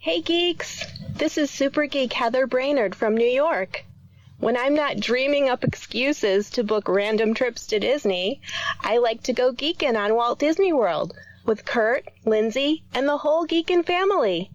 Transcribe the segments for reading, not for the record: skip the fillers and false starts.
Hey geeks! This is Super Geek Heather Brainerd from New York. When I'm not dreaming up excuses to book random trips to Disney, I like to go geekin' on Walt Disney World with Kurt, Lindsay, and the whole geekin' family.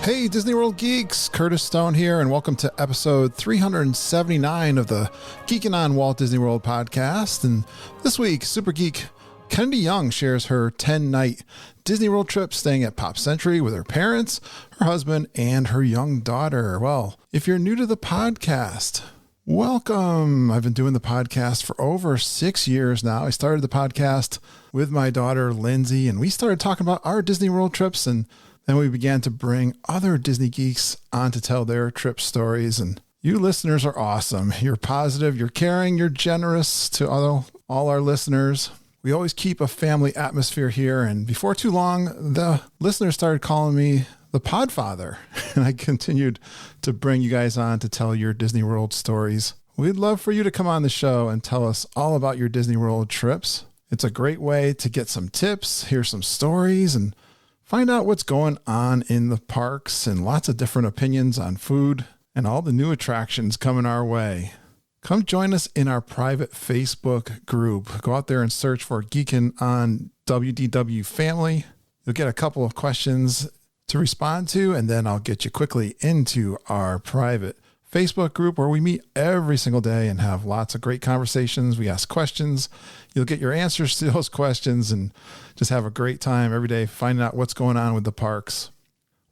Hey Disney World geeks, Curtis Stone here, and welcome to episode 379 of the Geekin' on Walt Disney World podcast. And this week, Super Geek Kennedy Young shares her 10-night Disney World trip staying at Pop Century with her parents, her husband, and her young daughter. Well, if you're new to the podcast, welcome. I've been doing the podcast for over 6 years now. I started the podcast with my daughter, Lindsay, and we started talking about our Disney World trips, and then we began to bring other Disney geeks on to tell their trip stories. And you listeners are awesome. You're positive, you're caring, you're generous to all our listeners. We always keep a family atmosphere here. And before too long, the listeners started calling me the Podfather. And I continued to bring you guys on to tell your Disney World stories. We'd love for you to come on the show and tell us all about your Disney World trips. It's a great way to get some tips, hear some stories, and find out what's going on in the parks and lots of different opinions on food and all the new attractions coming our way. Come join us in our private Facebook group. Go out there and search for Geekin' on WDW Family. You'll get a couple of questions to respond to, and then I'll get you quickly into our private Facebook group where we meet every single day and have lots of great conversations. We ask questions. You'll get your answers to those questions and just have a great time every day finding out what's going on with the parks.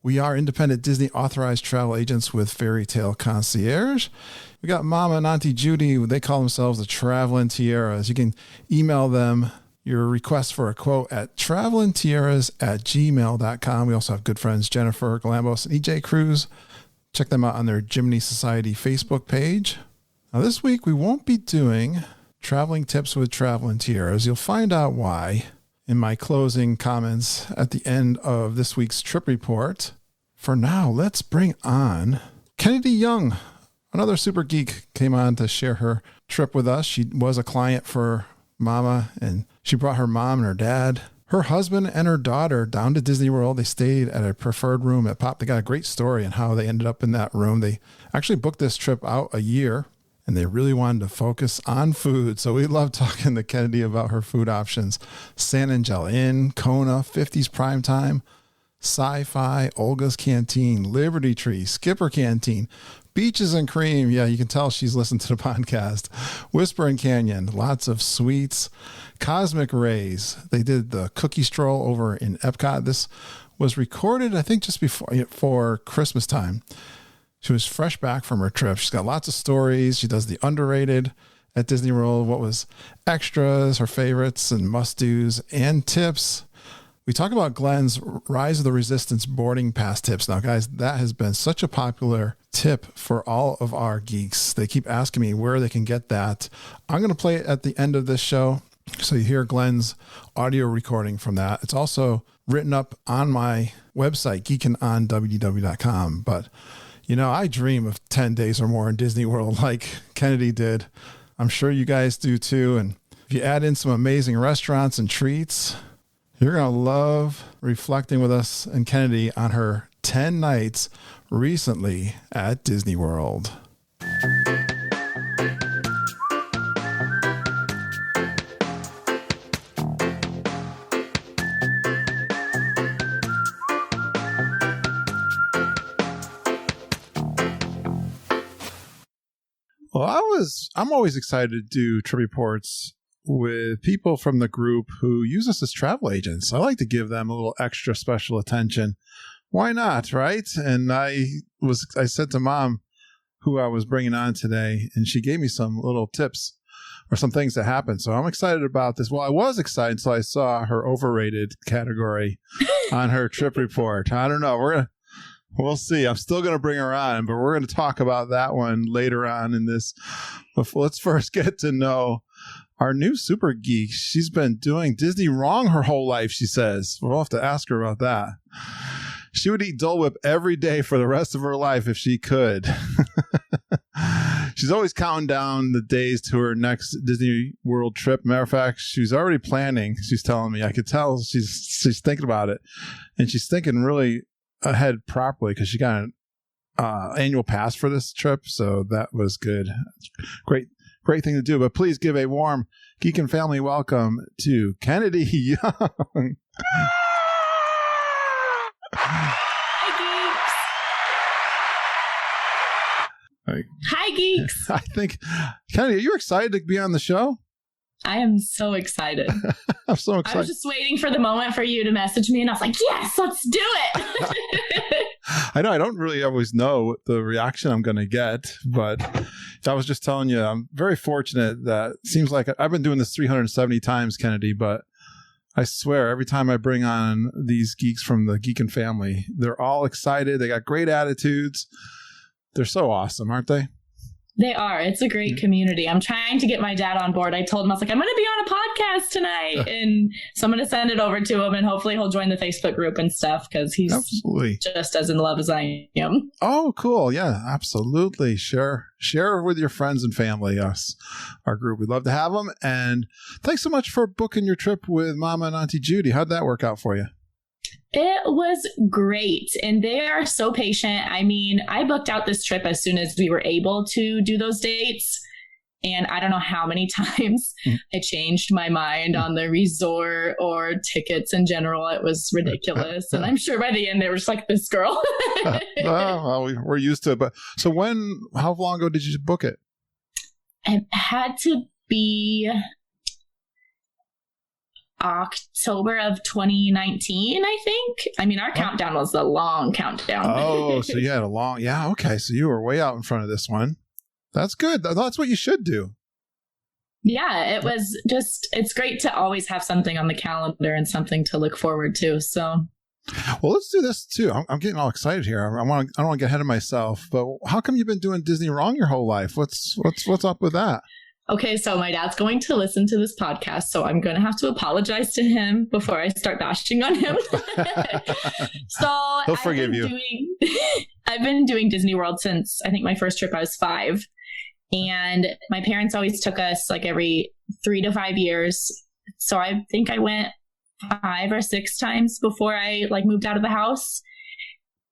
We are independent Disney authorized travel agents with Fairy Tale Concierge. We got Mama and Auntie Judy. They call themselves the Traveling Tiaras. You can email them your request for a quote at travelingtiaras@gmail.com. We also have good friends Jennifer Galambos and EJ Cruz. Check them out on their Jiminy Society Facebook page. Now this week we won't be doing traveling tips with Traveling Tiaras. You'll find out why in my closing comments at the end of this week's trip report. For now, let's bring on Kennedy Young. Another super geek came on to share her trip with us. She was a client for Mama, and she brought her mom and her dad, her husband and her daughter down to Disney World. They stayed at a preferred room at Pop. They got a great story on how they ended up in that room. They actually booked this trip out a year, and they really wanted to focus on food. So we love talking to Kennedy about her food options. San Angel Inn, Kona, 50s Primetime, Sci-Fi, Olga's Canteen, Liberty Tree, Skipper Canteen, Beaches and Cream. Yeah, you can tell she's listened to the podcast. Whispering Canyon, lots of sweets. Cosmic Rays. They did the cookie stroll over in Epcot. This was recorded, I think, just before Christmas time. She was fresh back from her trip. She's got lots of stories. She does the underrated at Disney World, what was extras, her favorites, and must-dos, and tips. We talk about Glenn's Rise of the Resistance boarding pass tips. Now, guys, that has been such a popular tip for all of our geeks. They keep asking me where they can get that. I'm going to play it at the end of this show, so you hear Glenn's audio recording from that. It's also written up on my website, geekinonwdw.com. But, you know, I dream of 10 days or more in Disney World like Kennedy did. I'm sure you guys do too. And if you add in some amazing restaurants and treats, you're going to love reflecting with us and Kennedy on her 10 nights recently at Disney World. Well, I'm always excited to do trip reports with people from the group who use us as travel agents. I like to give them a little extra special attention. Why not, right? And I said to Mom who I was bringing on today, and she gave me some little tips or some things that happened. So I'm excited about this. Well, I was excited until I saw her overrated category on her trip report. I don't know. We'll see. I'm still going to bring her on, but we're going to talk about that one later on in this. But let's first get to know Our new super geek, she's been doing Disney wrong her whole life, she says. We'll have to ask her about that. She would eat Dole Whip every day for the rest of her life if she could. She's always counting down the days to her next Disney World trip. Matter of fact, she's already planning. She's telling me. I could tell she's thinking about it. And she's thinking really ahead properly because she got an annual pass for this trip. So that was good. Great thing to do. But please give a warm Geek and Family welcome to Kennedy Young. Hi, geeks. I think, Kennedy, are you excited to be on the show? I am so excited. I'm so excited. I was just waiting for the moment for you to message me, and I was like, yes, let's do it. I know. I don't really always know the reaction I'm going to get, but I was just telling you, I'm very fortunate that it seems like I've been doing this 370 times, Kennedy, but I swear every time I bring on these geeks from the Geek and Family, they're all excited. They got great attitudes. They're so awesome, aren't they? They are. It's a great community. I'm trying to get my dad on board. I told him, I was like, I'm going to be on a podcast tonight. And so I'm going to send it over to him, and hopefully he'll join the Facebook group and stuff because he's absolutely just as in love as I am. Oh, cool. Yeah, absolutely. Share with your friends and family, our group. We'd love to have them. And thanks so much for booking your trip with Mama and Auntie Judy. How'd that work out for you? It was great. And they are so patient. I mean, I booked out this trip as soon as we were able to do those dates. And I don't know how many times I changed my mind on the resort or tickets in general. It was ridiculous. And I'm sure by the end, they were just like, this girl. Well, we're used to it. But so how long ago did you book it? It had to be October of 2019, I think. I mean, our countdown was the long countdown. Oh, so you had a long, yeah, okay. So you were way out in front of this one. That's good. That's what you should do. Yeah, it was just, it's great to always have something on the calendar and something to look forward to. So, well, let's do this too. I'm getting all excited here. I don't want to get ahead of myself, but how come you've been doing Disney wrong your whole life? What's up with that? Okay, so my dad's going to listen to this podcast, so I'm going to have to apologize to him before I start bashing on him. So he'll forgive you. I've been doing Disney World since I think my first trip I was 5. And my parents always took us like every 3 to 5 years. So I think I went 5 or 6 times before I moved out of the house.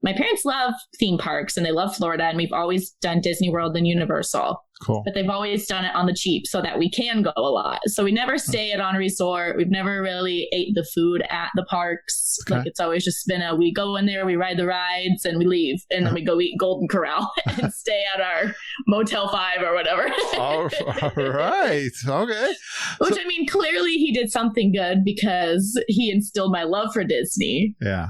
My parents love theme parks and they love Florida, and we've always done Disney World and Universal. Cool. But they've always done it on the cheap so that we can go a lot. So we never stay on a resort. We've never really ate the food at the parks. Okay. It's always just been we go in there, we ride the rides, and we leave. And then we go eat Golden Corral and stay at our Motel 5 or whatever. All right. Okay. Which, I mean, clearly he did something good because he instilled my love for Disney. Yeah.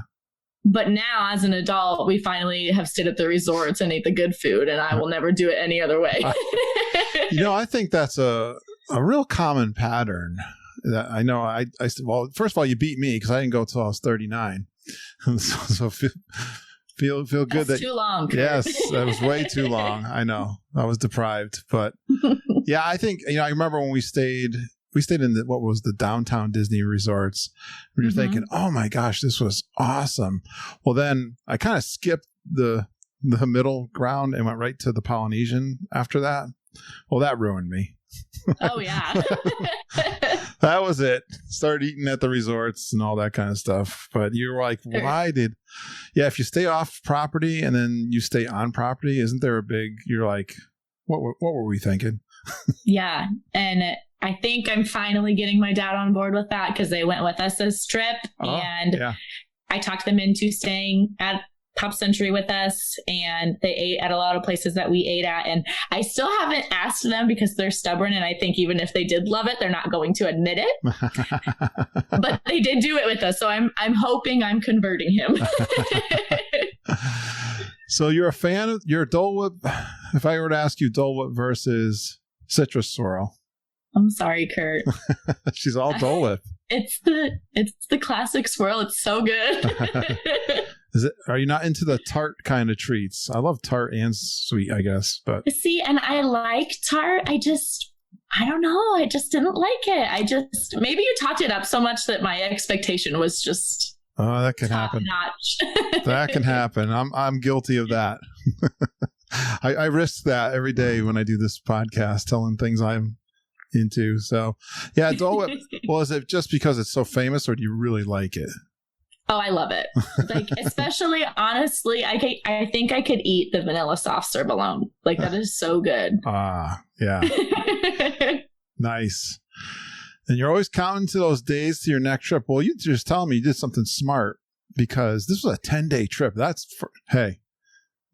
But now, as an adult, we finally have stayed at the resorts and ate the good food, and I will never do it any other way. I think that's a real common pattern. That I know. Well, first of all, you beat me because I didn't go until I was 39. so feel good. That's too long. Kurt. Yes, that was way too long. I know. I was deprived, but yeah, I think I remember when we stayed in what was the downtown Disney resorts. When you're thinking, oh my gosh, this was awesome. Well, then I kind of skipped the middle ground and went right to the Polynesian after that. Well, that ruined me. Oh, yeah. That was it. Started eating at the resorts and all that kind of stuff. But you were like, if you stay off property and then you stay on property, isn't there you're like, what were we thinking? Yeah. And I think I'm finally getting my dad on board with that because they went with us this trip. I talked them into staying at Pop Century with us, and they ate at a lot of places that we ate at. And I still haven't asked them because they're stubborn. And I think even if they did love it, they're not going to admit it. But they did do it with us. So I'm hoping I'm converting him. So you're a fan of your Dole Whip. If I were to ask you Dole Whip versus Citrus Swirl. I'm sorry, Kurt. She's all Dole Whip. It's the classic swirl. It's so good. Are you not into the tart kind of treats? I love tart and sweet, I guess. But see, and I like tart. I don't know. I just didn't like it. Maybe you talked it up so much that my expectation was just. Oh, that can happen. Notch. That can happen. I'm guilty of that. I risk that every day when I do this podcast, telling things I'm into. So yeah, it's all. Well, is it just because it's so famous, or do you really like it? Oh, I love it. Like, especially, honestly, I think I could eat the vanilla soft serve alone. Like, that is so good. Yeah. Nice. And you're always counting to those days to your next trip. Well, you just tell me you did something smart, because this was a 10-day trip. Hey,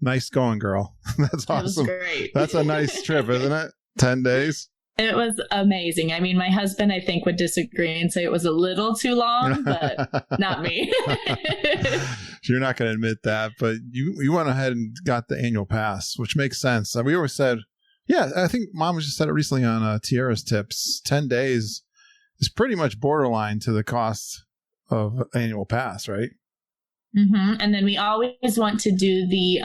nice going, girl. That's awesome. It was great. That's a nice trip, isn't it? 10 days. It was amazing. I mean, my husband, I think, would disagree and say it was a little too long, but not me. You're not going to admit that, but you went ahead and got the annual pass, which makes sense. We always said, yeah, I think Mom just said it recently on Tiara's Tips. 10 days is pretty much borderline to the cost of annual pass, right? Mm-hmm. And then we always want to do the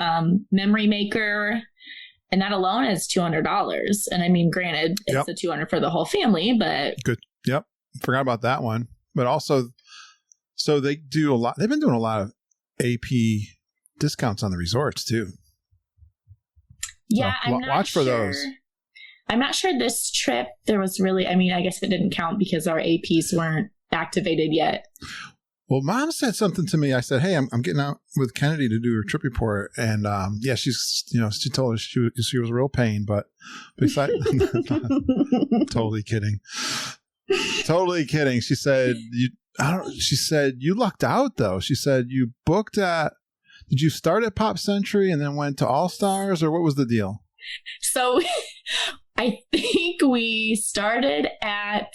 memory maker. And that alone is $200. And I mean, granted, it's the $200 for the whole family, but good. Yep. Forgot about that one. But also, so they do a lot. They've been doing a lot of AP discounts on the resorts too. Yeah. So watch for those. I'm not sure this trip there was really, I mean, I guess it didn't count because our APs weren't activated yet. Well, Mom said something to me. I said, "Hey, I'm getting out with Kennedy to do her trip report," and she's, she told us she was a real pain, but besides, totally kidding. She said you lucked out though. She said you booked did you start at Pop Century and then went to All Stars, or what was the deal? So, I think we started at.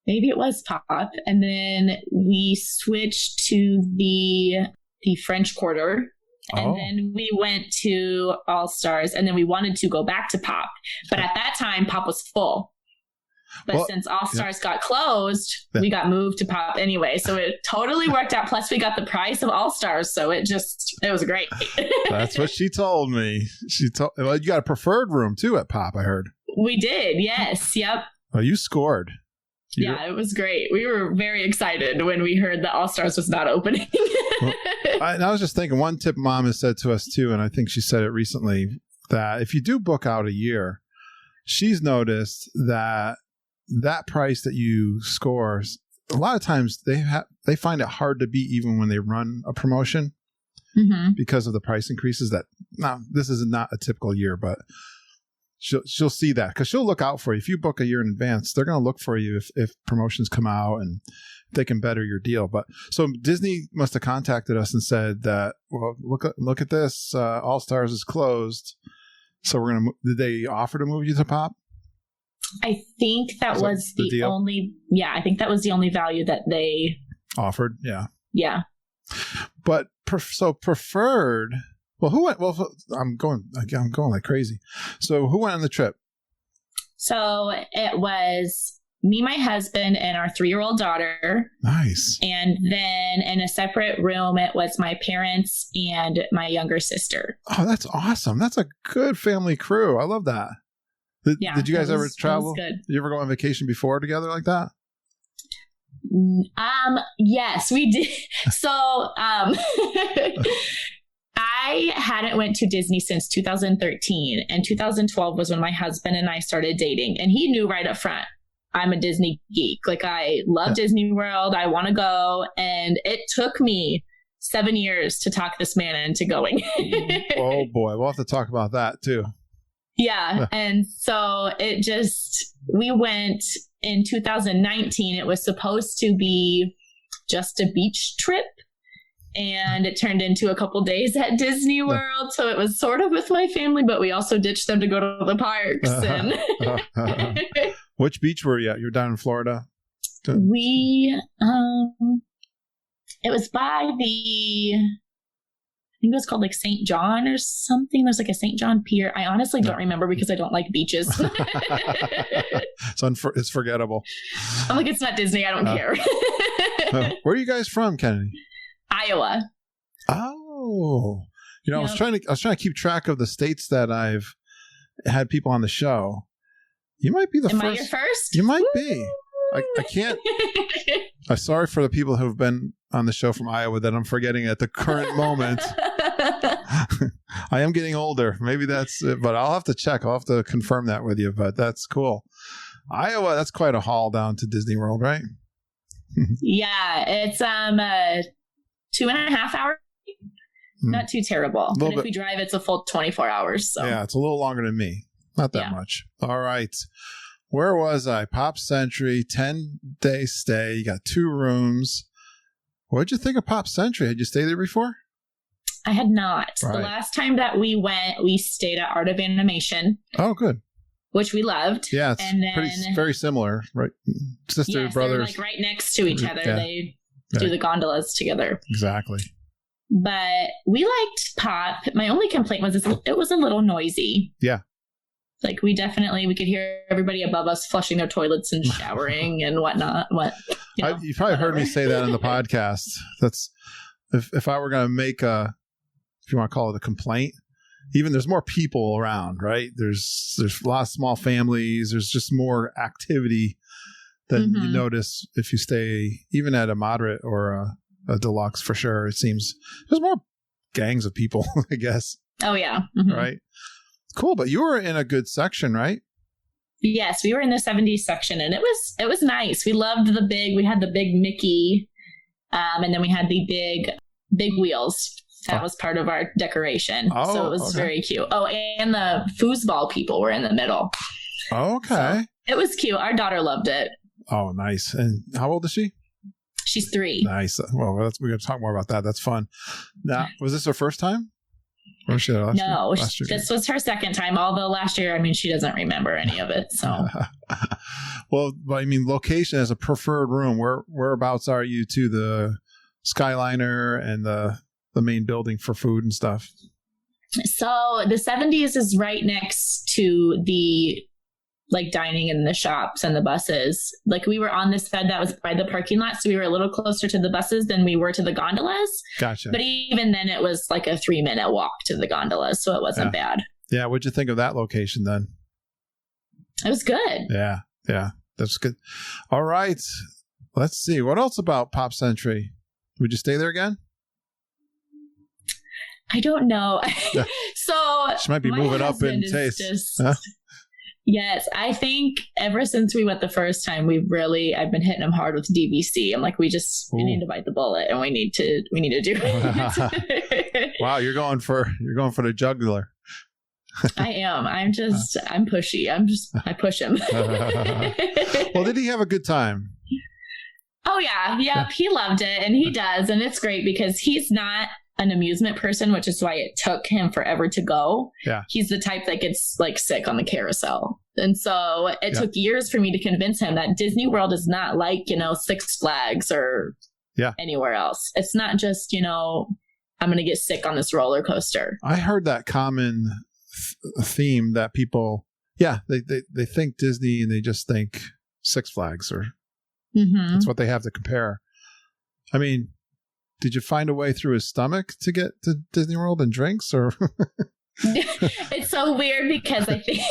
Maybe it was Pop, and then we switched to the French Quarter, and then we went to All Stars, and then we wanted to go back to Pop, but at that time Pop was full. But since All Stars got closed, we got moved to Pop anyway, so it totally worked out. Plus, we got the price of All Stars, so it was great. That's what she told me. Well, you got a preferred room too at Pop, I heard. We did, yes, yep. Well, you scored. Yeah, it was great. We were very excited when we heard that All Stars was not opening. I was just thinking, one tip Mom has said to us too, and I think she said it recently, that if you do book out a year, she's noticed that price that you score, a lot of times they find it hard to beat even when they run a promotion because of the price increases. Now, this is not a typical year, but she'll see that because she'll look out for you. If you book a year in advance, they're going to look for you if promotions come out and they can better your deal. But so Disney must have contacted us and said that, well, look at this. All Stars is closed. So we're going to, did they offer to move you to Pop? I think that was the only, I think that was the only value that they offered. Yeah. Yeah. But so preferred. Well, who went? Well, I'm going like crazy. So who went on the trip? So it was me, my husband, and our 3-year-old daughter. Nice. And then in a separate room, it was my parents and my younger sister. Oh, that's awesome. That's a good family crew. I love that. Did you guys ever travel? Did you ever go on vacation before together like that? Yes, we did. So, I hadn't went to Disney since 2013, and 2012 was when my husband and I started dating, and he knew right up front, I'm a Disney geek. Like, I love Disney World. I want to go. And it took me 7 years to talk this man into going. Oh boy. We'll have to talk about that too. Yeah. And so we went in 2019. It was supposed to be just a beach trip, and it turned into a couple days at Disney World. So it was sort of with my family, but we also ditched them to go to the parks. Which beach were you at? You're down in Florida? It was by I think it was called like St. John or something. There's like a St. John Pier. I honestly don't remember because I don't like beaches. It's forgettable. I'm like, it's not Disney. I don't care. Where are you guys from, Kennedy? Iowa. Oh, I was trying to keep track of the states that I've had people on the show. You might be the first. Am I your first? You might be. I can't. I'm sorry for the people who've been on the show from Iowa that I'm forgetting at the current moment. I am getting older. Maybe that's it, but I'll have to check. I'll have to confirm that with you, but that's cool. Iowa, that's quite a haul down to Disney World, right? Yeah, it's 2.5 hours. Not too terrible. But if we drive, it's a full 24 hours. So. Yeah, it's a little longer than me. Not that much. All right. Where was I? Pop Century, 10-day stay. You got 2 rooms. What did you think of Pop Century? Had you stayed there before? I had not. Right. The last time that we went, we stayed at Art of Animation. Oh, good. Which we loved. Yeah, it's very similar, right? Sister, brothers. They're like right next to each other. Yeah. They do the gondolas together. Exactly. But we liked Pop. My only complaint was it was a little noisy. Yeah. Like we could hear everybody above us flushing their toilets and showering and whatnot. You probably heard me say that in the podcast. That's if I were going to make if you want to call it a complaint, even there's more people around, right? There's a lot of small families. There's just more activity than you notice if you stay even at a moderate or a deluxe for sure. It seems there's more gangs of people, I guess. Oh yeah. Right. Cool. But you were in a good section, right? Yes, we were in the 70s section and it was nice. We had the big Mickey, and then we had the big wheels. That was part of our decoration. Oh, so it was very cute. Oh, and the foosball people were in the middle. Okay. So it was cute. Our daughter loved it. Oh, nice. And how old is she? She's 3. Nice. Well, we're going to talk more about that. That's fun. Now, was this her first time? Or was she there last year? This was her second time. Although last year, she doesn't remember any of it. So, well, location as a preferred room. Whereabouts are you to the Skyliner and the main building for food and stuff? So the 70s is right next to the dining in the shops and the buses. We were on this bed that was by the parking lot, so we were a little closer to the buses than we were to the gondolas. Gotcha. But even then, it was a 3-minute walk to the gondolas, so it wasn't bad. Yeah, what'd you think of that location then? It was good. Yeah, that's good. All right, let's see. What else about Pop Century? Would you stay there again? I don't know. So she might be moving up in taste. Yes, I think ever since we went the first time, I've been hitting him hard with DVC. I'm like, we need to bite the bullet and we need to do it. Wow, you're going for the jugular. I am. I'm pushy. I push him. Well, did he have a good time? Oh yeah. Yep. He loved it and he does. And it's great because he's not an amusement person, which is why it took him forever to go. Yeah. He's the type that gets sick on the carousel. And so it took years for me to convince him that Disney World is not like, Six Flags or anywhere else. It's not just, I'm going to get sick on this roller coaster. I heard that common theme that people, they think Disney and they just think Six Flags or that's what they have to compare. Did you find a way through his stomach to get to Disney World and drinks or? It's so weird because I think,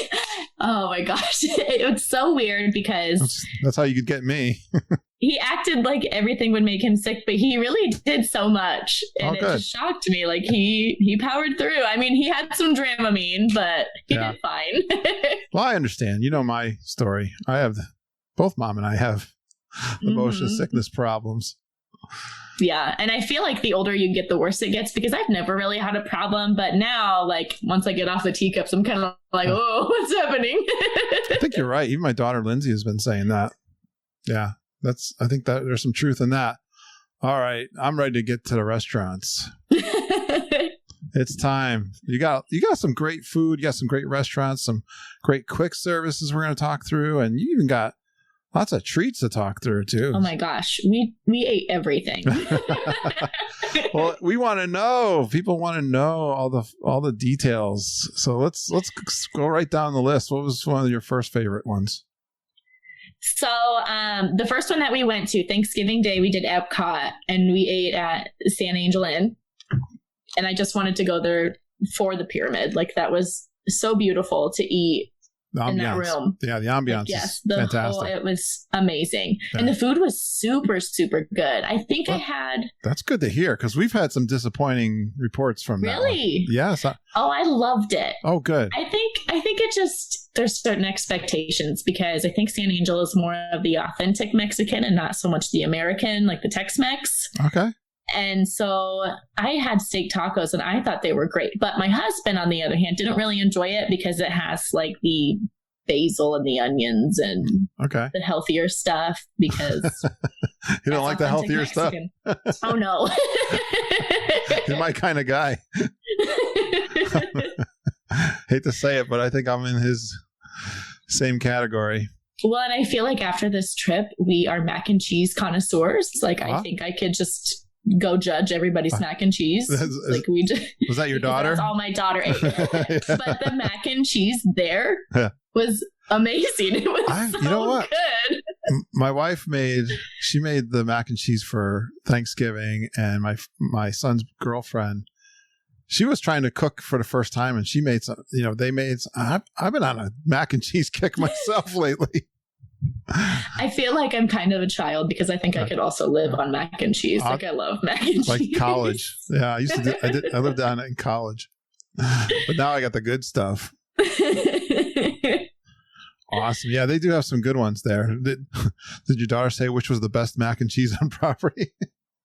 oh my gosh, it's so weird because that's how you could get me. He acted like everything would make him sick, but he really did so much. And it just shocked me. He powered through. He had some Dramamine, but he did fine. Well, I understand. You know my story. Both Mom and I have motion sickness problems. Yeah. And I feel like the older you get, the worse it gets because I've never really had a problem. But now, once I get off the teacups, I'm kind of oh, what's happening? I think you're right. Even my daughter, Lindsay, has been saying that. Yeah. I think that there's some truth in that. All right. I'm ready to get to the restaurants. It's time. You got some great food. You got some great restaurants, some great quick services we're going to talk through. And you even got lots of treats to talk through too. Oh my gosh. We ate everything. Well, we want to know. People want to know all the details. So let's go right down the list. What was one of your first favorite ones? So the first one that we went to, Thanksgiving Day, we did Epcot and we ate at San Angel Inn. And I just wanted to go there for the pyramid. That was so beautiful to eat in that room. Yeah, the ambiance is fantastic. It was amazing. Yeah. And the food was super, super good. I think I had... That's good to hear, because we've had some disappointing reports from that. Really? Yes. I loved it. Oh, good. I think it just... There's certain expectations, because I think San Angel is more of the authentic Mexican and not so much the American, like the Tex-Mex. Okay. And so I had steak tacos and I thought they were great. But my husband, on the other hand, didn't really enjoy it because it has like the basil and the onions and the healthier stuff, because you don't like the healthier Mexican stuff. Oh, no. He's my kind of guy. Hate to say it, but I think I'm in his same category. Well, and I feel like after this trip, we are mac and cheese connoisseurs. Like, I think I could just go judge everybody's mac and cheese. Was that your daughter? That's all my daughter ate. But the mac and cheese there was amazing. It was good. My wife made the mac and cheese for Thanksgiving, and my son's girlfriend, she was trying to cook for the first time, and she made some, I've been on a mac and cheese kick myself lately. I feel like I'm kind of a child, because I think I could also live on mac and cheese. I love mac and cheese. Like college. Yeah, I lived on it in college. But now I got the good stuff. Awesome. Yeah, they do have some good ones there. Did your daughter say which was the best mac and cheese on property?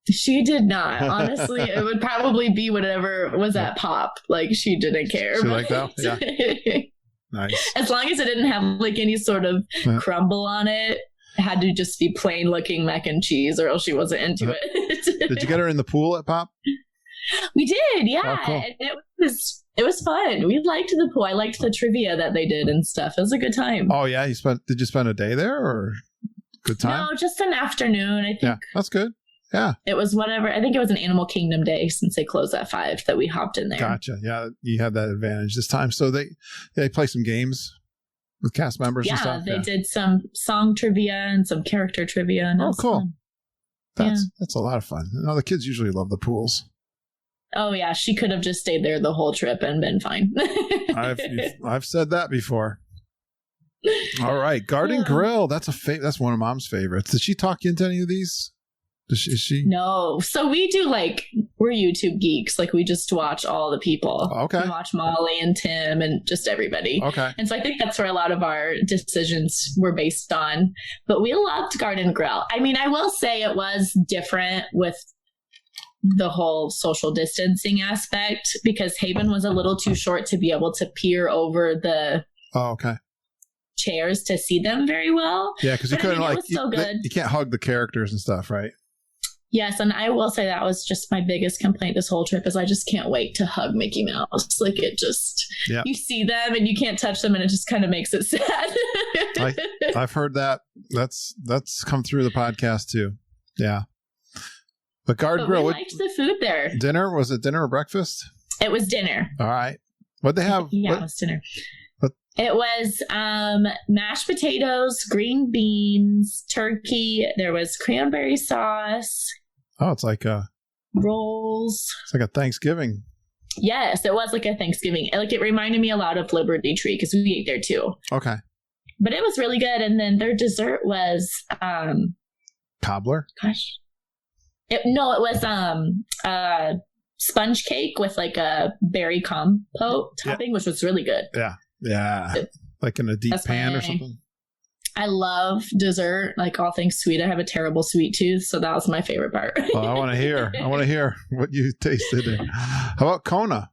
She did not. Honestly, it would probably be whatever was at Pop. Like, she didn't care. She liked that? Yeah. Nice. As long as it didn't have like any sort of crumble on it, it had to just be plain looking mac and cheese, or else she wasn't into it. Did you get her in the pool at Pop? We did, yeah. Oh, cool. And it was fun. We liked the pool. I liked the trivia that they did and stuff. It was a good time. Oh yeah, did you spend a day there, or good time? No, just an afternoon. I think. Yeah, that's good. Yeah. It was whatever. I think it was an Animal Kingdom day, since they closed at 5, that we hopped in there. Gotcha. Yeah, you had that advantage this time. So they play some games with cast members and stuff. They did some song trivia and some character trivia. And cool. Fun. That's a lot of fun. No, the kids usually love the pools. Oh yeah, she could have just stayed there the whole trip and been fine. I've said that before. All right, Garden Grill. That's one of Mom's favorites. Did she talk you into any of these? Is she? No. So we do we're YouTube geeks. Like, we just watch all the people. Okay. We watch Molly and Tim and just everybody. Okay. And so I think that's where a lot of our decisions were based on. But we loved Garden Grill. I mean, I will say it was different with the whole social distancing aspect, because Haven was a little too short to be able to peer over the chairs to see them very well. Yeah, because you couldn't it was so good. You can't hug the characters and stuff, right? Yes, and I will say that was just my biggest complaint this whole trip, is I just can't wait to hug Mickey Mouse. Like, it just, you see them and you can't touch them, and it just kind of makes it sad. I've heard that. That's come through the podcast too. Yeah. But Garden Grill. We liked the food there. Dinner? Was it dinner or breakfast? It was dinner. All right. What'd they have? Yeah, it was dinner. It was mashed potatoes, green beans, turkey. There was cranberry sauce. Oh, it's like rolls. It's like a Thanksgiving. Yes, it was like a Thanksgiving. Like, it reminded me a lot of Liberty Tree, because we ate there too. Okay. But it was really good. And then their dessert was cobbler. Gosh. It was sponge cake with like a berry compote topping, which was really good. Yeah, like in a deep pan or something. I love dessert, like all things sweet. I have a terrible sweet tooth, so that was my favorite part. Well, I want to hear what you tasted there. How about Kona?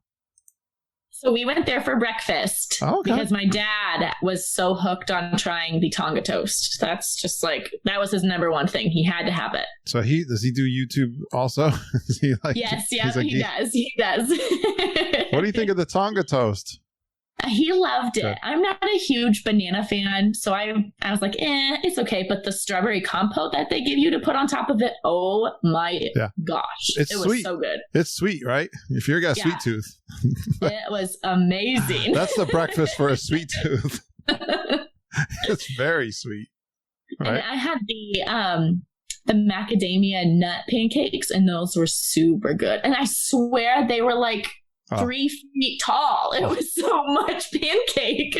So we went there for breakfast because my dad was so hooked on trying the Tonga toast. That's just that was his number one thing. He had to have it. So does he do YouTube also? Yes, he does. What do you think of the Tonga toast? He loved it. I'm not a huge banana fan, so I was like, it's okay. But the strawberry compote that they give you to put on top of it, oh my gosh. It was so good. It's sweet, right? If you're got a sweet tooth. It was amazing. That's the breakfast for a sweet tooth. It's very sweet. Right? And I had the macadamia nut pancakes, and those were super good. And I swear they were 3 feet tall. It was so much pancake.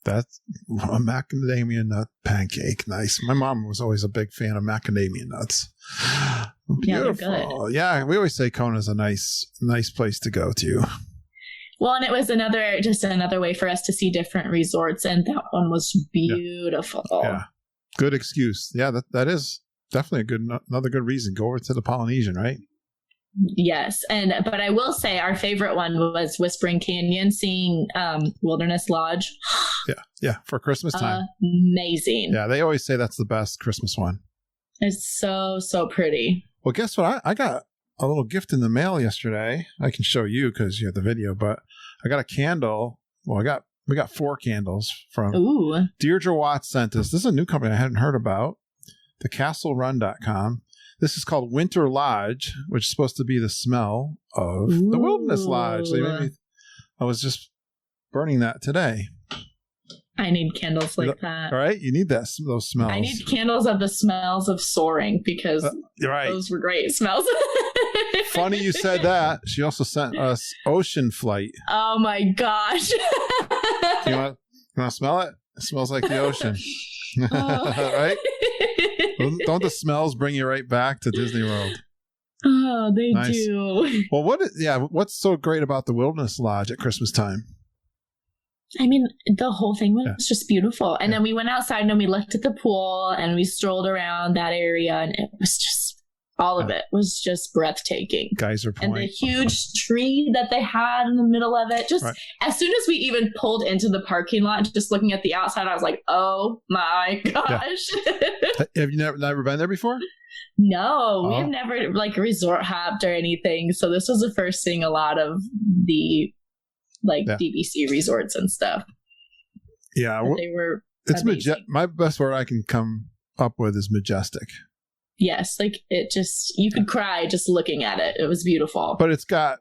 That's a macadamia nut pancake. Nice. My mom was always a big fan of macadamia nuts. Beautiful. Yeah, we always say Kona's a nice place to go to. Well, and it was another way for us to see different resorts, and that one was beautiful. Yeah. Good excuse. Yeah, that is definitely another good reason. Go over to the Polynesian, right? Yes. But I will say our favorite one was Whispering Canyon, seeing Wilderness Lodge. Yeah. For Christmas time. Amazing. Yeah. They always say that's the best Christmas one. It's so pretty. Well, guess what? I got a little gift in the mail yesterday. I can show you because you have the video, but I got a candle. Well, we got 4 candles from Deirdre Watts sent us. This is a new company I hadn't heard about. thecastlerun.com. This is called Winter Lodge, which is supposed to be the smell of the Wilderness Lodge. So I was just burning that today. I need candles like that. All right, you need those smells. I need candles of the smells of soaring because those were great smells. Funny you said that. She also sent us Ocean Flight. Oh my gosh. You want to smell it? It smells like the ocean. Right? Don't the smells bring you right back to Disney World? Oh, they do. Well, what's so great about the Wilderness Lodge at Christmas time? I mean, the whole thing was just beautiful. And then we went outside and we looked at the pool and we strolled around that area, and it was just, all of it was just breathtaking. Geyser Point. And the huge tree that they had in the middle of it. Just as soon as we even pulled into the parking lot, just looking at the outside, I was like, oh my gosh. Yeah. Have you never been there before? No, we have never resort hopped or anything. So this was the first seeing a lot of the DVC resorts and stuff. Yeah. But they were my best word I can come up with is majestic. Yes, it just, you could cry just looking at it. It was beautiful. But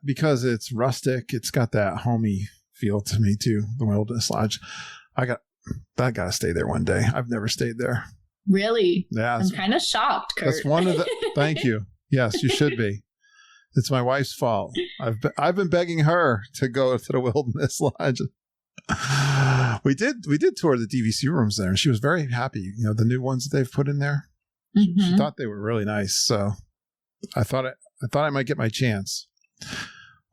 because it's rustic, it's got that homey feel to me too, the Wilderness Lodge. I got to stay there one day. I've never stayed there. Really? Yeah. I'm kind of shocked, Kurt. That's one of the, thank you. Yes, you should be. It's my wife's fault. I've been begging her to go to the Wilderness Lodge. We did tour the DVC rooms there, and she was very happy. The new ones that they've put in there. Mm-hmm. She thought they were really nice. So I thought I might get my chance.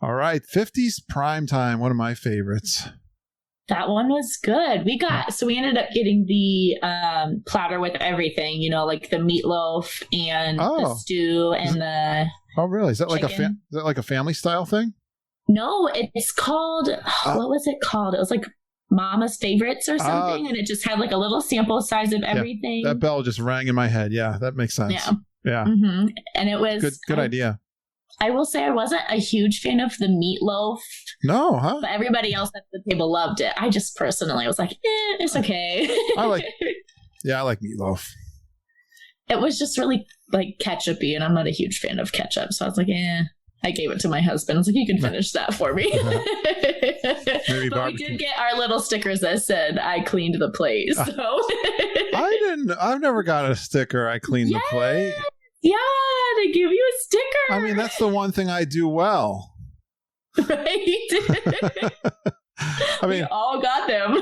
All right, 50s Prime Time, one of my favorites. That one was good. We ended up getting the platter with everything. Like the meatloaf and the stew and the. Oh, really? Is that like a family style thing? No, it's called, what was it called? It was like Mama's Favorites or something, and it just had a little sample size of everything. That bell just rang in my head. Yeah, that makes sense. Yeah. Mm-hmm. And it was good idea. I will say I wasn't a huge fan of the meatloaf. No, huh? But everybody else at the table loved it. I just personally was like, it's okay. I like meatloaf. It was just really ketchup-y, and I'm not a huge fan of ketchup. So I was like, I gave it to my husband. I was like, you can finish that for me. But we did get our little stickers that said, I cleaned the plate. So I've never got a sticker, I cleaned the plate. Yeah, they give you a sticker. I mean, that's the one thing I do well. Right? We all got them.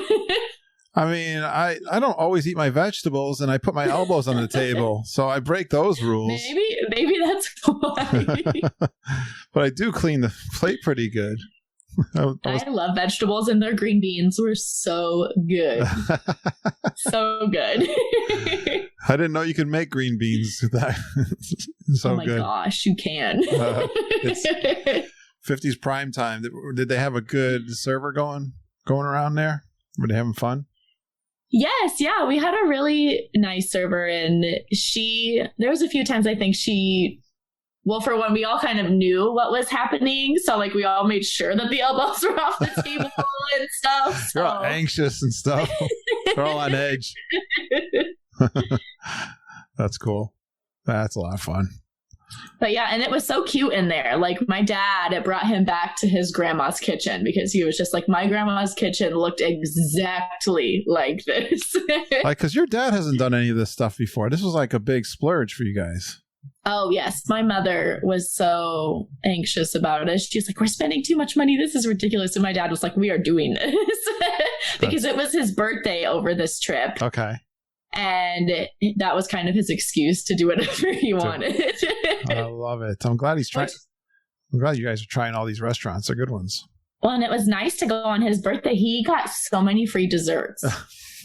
I mean, I don't always eat my vegetables, and I put my elbows on the table, so I break those rules. Maybe that's why. But I do clean the plate pretty good. I love vegetables, and their green beans were so good. So good. I didn't know you could make green beans. So good. Oh my gosh, you can. It's 50s Prime Time. Did they have a good server going around there? Were they having fun? Yes, yeah, we had a really nice server, and there was a few times I think for one, we all kind of knew what was happening, so we all made sure that the elbows were off the table and stuff. So. You're all anxious and stuff. They're all on edge. That's cool. That's a lot of fun. But yeah, and it was so cute in there. My dad, it brought him back to his grandma's kitchen because he was just my grandma's kitchen looked exactly like this. Because your dad hasn't done any of this stuff before. This was a big splurge for you guys. Oh, yes. My mother was so anxious about it. She's like, we're spending too much money. This is ridiculous. And my dad was like, we are doing this because it was his birthday over this trip. Okay. And that was kind of his excuse to do whatever he wanted. I love it. I'm glad he's trying. I'm glad you guys are trying all these restaurants. They're good ones. Well, and it was nice to go on his birthday. He got so many free desserts.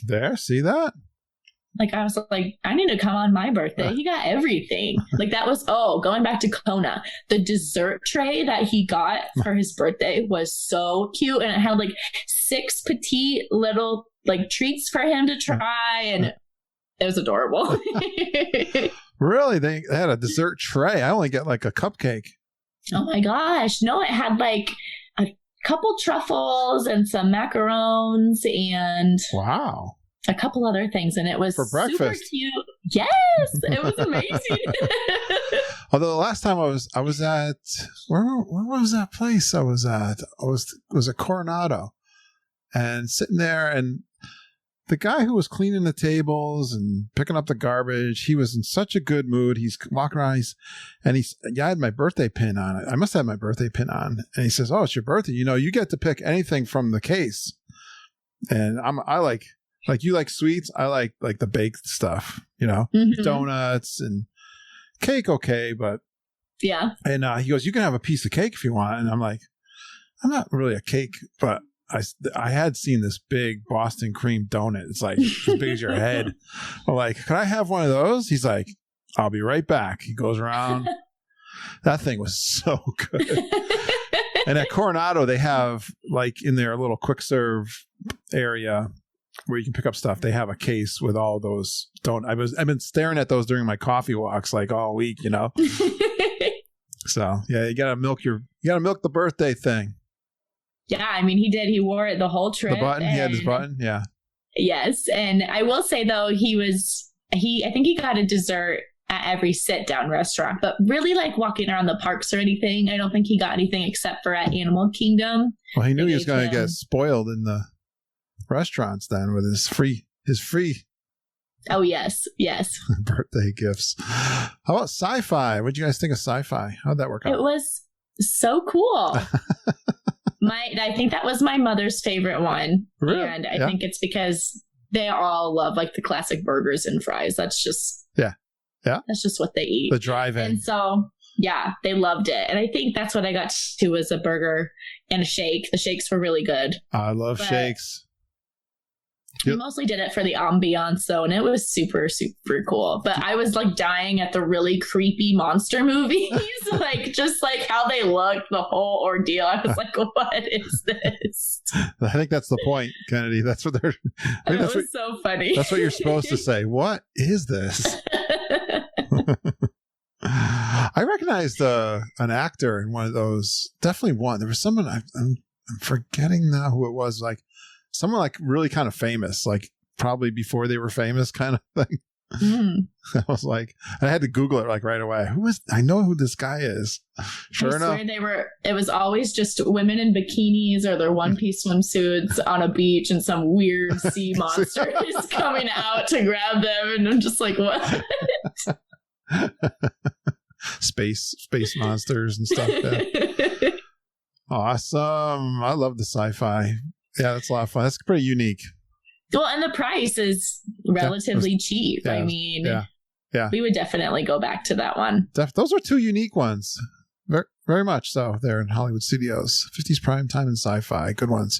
There, see that? Like, I was like, I need to come on my birthday. He got everything. Like, that was, going back to Kona. The dessert tray that he got for his birthday was so cute. And it had like 6 petite little like treats for him to try. And it was adorable. Really? They had a dessert tray. I only get like a cupcake. Oh my gosh. No, it had like a couple truffles and some macarons and wow, a couple other things, and it was for breakfast. Super cute. Yes, it was amazing. Although the last time I was at where was that place I was at? It was at Coronado, and sitting there, and the guy who was cleaning the tables and picking up the garbage, he was in such a good mood. He's walking around, I had my birthday pin on it. I must have my birthday pin on, and he says, "Oh, it's your birthday. You know, you get to pick anything from the case." And I like you like sweets. I like the baked stuff, you know, donuts and cake. Okay. But yeah. And he goes, "You can have a piece of cake if you want." And I'm like, I'm not really a cake, but I had seen this big Boston cream donut. It's like as big as your head. I'm like, "Can I have one of those?" He's like, "I'll be right back." He goes around. That thing was so good. And at Coronado, they have like in their little quick serve area where you can pick up stuff. They have a case with all those donuts. I've been staring at those during my coffee walks like all week, you know. So yeah, you gotta milk the birthday thing. Yeah, I mean, he did. He wore it the whole trip. The button, he had his button, yeah. Yes, and I will say though, I think he got a dessert at every sit-down restaurant, but really like walking around the parks or anything, I don't think he got anything except for at Animal Kingdom. Well, he knew he was going to get spoiled in the restaurants then with his free. Oh yes, birthday gifts. How about sci-fi? What did you guys think of sci-fi? How'd that work out? It was so cool. I think that was my mother's favorite one. Really? And I think it's because they all love like the classic burgers and fries. That's just that's just what they eat. The drive-in. And so yeah, they loved it. And I think that's what I got to was a burger and a shake. The shakes were really good. I love shakes. We mostly did it for the ambiance though, and it was super, super cool. But I was like dying at the really creepy monster movies, like just like how they looked, the whole ordeal. I was like, what is this? I think that's the point, Kennedy. That's what they're. It was so funny. That's what you're supposed to say. What is this? I recognized an actor in one of those. Definitely one. There was someone I'm forgetting now who it was. Like. Someone like really kind of famous, like probably before they were famous kind of thing. I was like, I had to Google it like right away. I know who this guy is. Sure enough. It was always just women in bikinis or their one-piece swimsuits on a beach and some weird sea monster is coming out to grab them. And I'm just like, what? Space monsters and stuff. Yeah. Awesome. I love the sci-fi. Yeah, that's a lot of fun. That's pretty unique. Well, and the price is relatively cheap. Yeah, I mean, yeah, we would definitely go back to that one. Those are 2 unique ones. Very, very much so. They're in Hollywood Studios. 50s prime time and sci-fi. Good ones.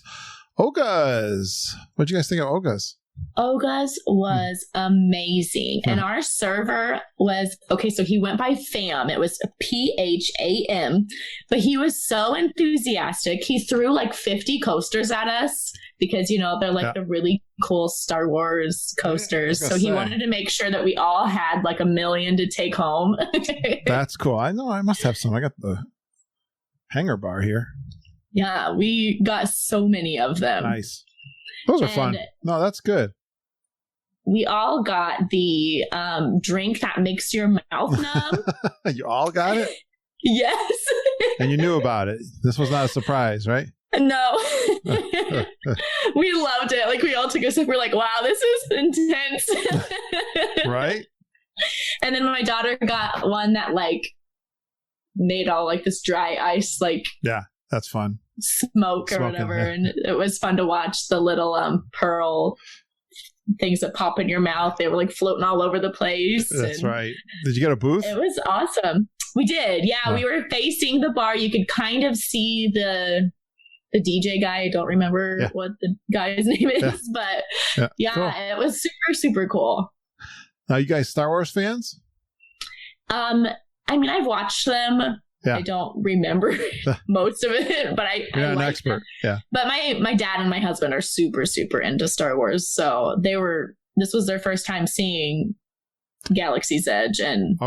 Oga's. What did you guys think of Oga's? Oga's was amazing. And our server was, so he went by Pham. It was Pham. But he was so enthusiastic. He threw like 50 coasters at us because, you know, they're like the really cool Star Wars coasters. So he wanted to make sure that we all had like 1 million to take home. That's cool. I know I must have some. I got the hanger bar here. Yeah, we got so many of them. Nice. Those are fun. No, that's good. We all got the drink that makes your mouth numb. You all got it? Yes. And you knew about it. This was not a surprise, right? No. We loved it. Like we all took a sip. We're like, wow, this is intense. Right? And then my daughter got one that like made all like this dry ice, like yeah, that's fun. Smoke or whatever, yeah. And it was fun to watch the little pearl things that pop in your mouth. They were like floating all over the place. That's right. Did you get a booth? It was awesome. We did. Yeah, we were facing the bar. You could kind of see the DJ guy. I don't remember what the guy's name is, but cool. It was super, super cool. You guys Star Wars fans? I mean, I've watched them. Yeah. I don't remember most of it, but You're not an expert. Yeah. But my dad and my husband are super, super into Star Wars. So this was their first time seeing Galaxy's Edge, and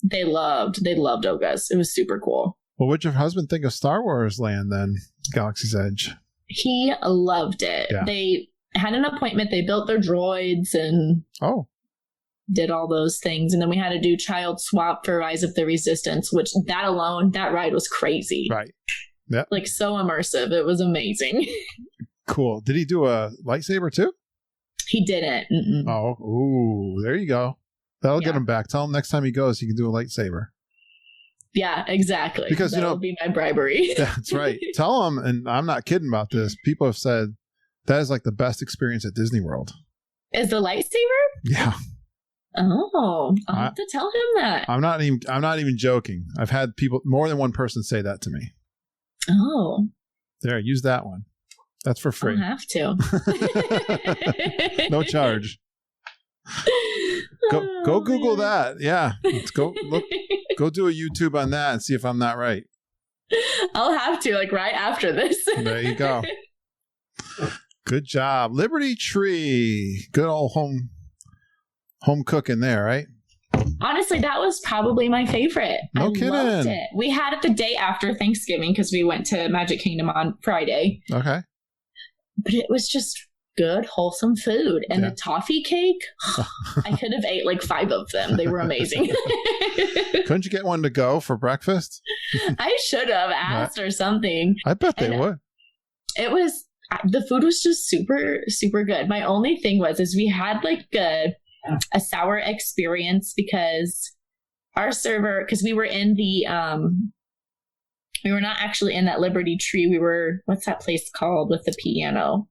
they loved Oga's. It was super cool. Well, what'd your husband think of Star Wars Land then, Galaxy's Edge? He loved it. Yeah. They had an appointment. They built their droids and did all those things. And then we had to do child swap for Rise of the Resistance, which that ride was crazy. Right. Yeah. Like so immersive. It was amazing. Cool. Did he do a lightsaber too? He didn't. Mm-mm. Oh, ooh, there you go. That'll get him back. Tell him next time he goes, he can do a lightsaber. Yeah, exactly. Because, that'll be my bribery. That's right. Tell him, and I'm not kidding about this. People have said that is like the best experience at Disney World. Is the lightsaber? Yeah. Oh, I'll have to tell him that. I'm not even joking. I've had more than one person say that to me. Oh. There, use that one. That's for free. I'll have to. No charge. Go Google that. Yeah. Let's go look. Go do a YouTube on that and see if I'm not right. I'll have to, like right after this. There you go. Good job. Liberty Tree. Good old home cooking there, right? Honestly, that was probably my favorite. No kidding. Loved it. We had it the day after Thanksgiving because we went to Magic Kingdom on Friday. Okay. But it was just good, wholesome food. And the toffee cake, I could have ate like 5 of them. They were amazing. Couldn't you get one to go for breakfast? I should have asked or something. I bet they would. The food was just super, super good. My only thing is we had like a sour experience because our server, because we were in the, we were not actually in that Liberty Tree. We were, what's that place called with the piano?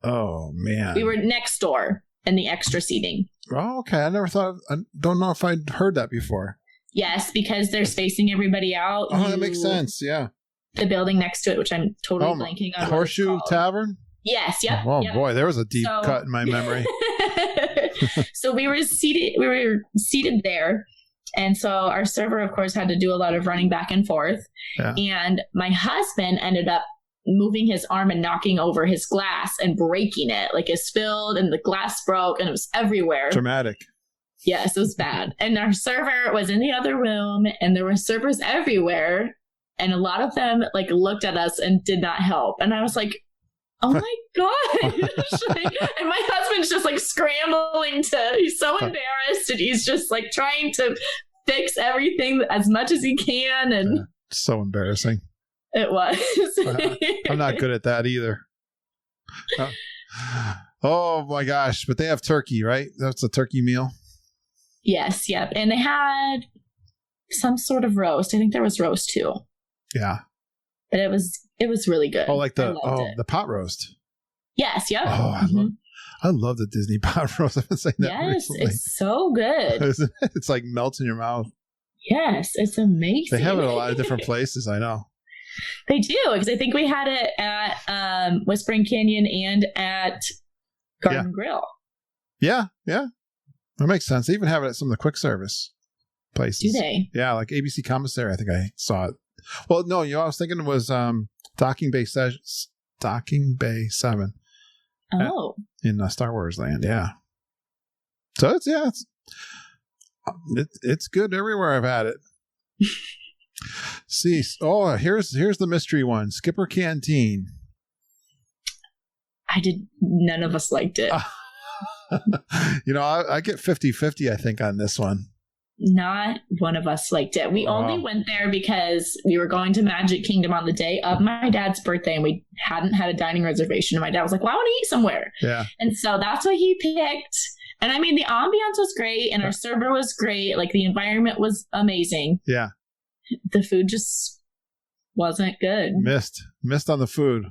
Oh man. We were next door in the extra seating. Oh, okay. I don't know if I'd heard that before. Yes, because they're spacing everybody out. Oh, that makes sense. Yeah. The building next to it, which I'm totally blanking on. Horseshoe Tavern? Yes. Yep. Oh boy, there was a deep cut in my memory. So we were seated there. And so our server, of course, had to do a lot of running back and forth. Yeah. And my husband ended up moving his arm and knocking over his glass and breaking it. Like it spilled and the glass broke and it was everywhere. Dramatic. Yes, it was bad. And our server was in the other room and there were servers everywhere. And a lot of them like looked at us and did not help. And I was like, oh my gosh. And my husband's just like scrambling he's so embarrassed and he's just like trying to fix everything as much as he can. And so embarrassing. It was. I'm not good at that either. Oh my gosh. But they have turkey, right? That's a turkey meal. Yes. Yep. And they had some sort of roast. I think there was roast too. Yeah. But it was really good. Oh, like the pot roast. Yes. Yep. Oh, I love the Disney pot roast. I've been saying that recently. It's so good. It's like melts in your mouth. Yes, it's amazing. They have it in a lot of different places. I know. They do, because I think we had it at Whispering Canyon and at Garden Grill. Yeah. That makes sense. They even have it at some of the quick service places. Do they? Yeah, like ABC Commissary. I think I saw it. Well, no, I was thinking it was Docking Bay 7. Oh. In Star Wars Land, yeah. So it's good everywhere I've had it. See, here's the mystery one. Skipper Canteen. None of us liked it. I get 50-50, I think, on this one. Not one of us liked it. We only went there because we were going to Magic Kingdom on the day of my dad's birthday and we hadn't had a dining reservation. And my dad was like, well, I want to eat somewhere. Yeah. And so that's what he picked. And I mean, the ambiance was great and our server was great. Like the environment was amazing. Yeah. The food just wasn't good. Missed on the food.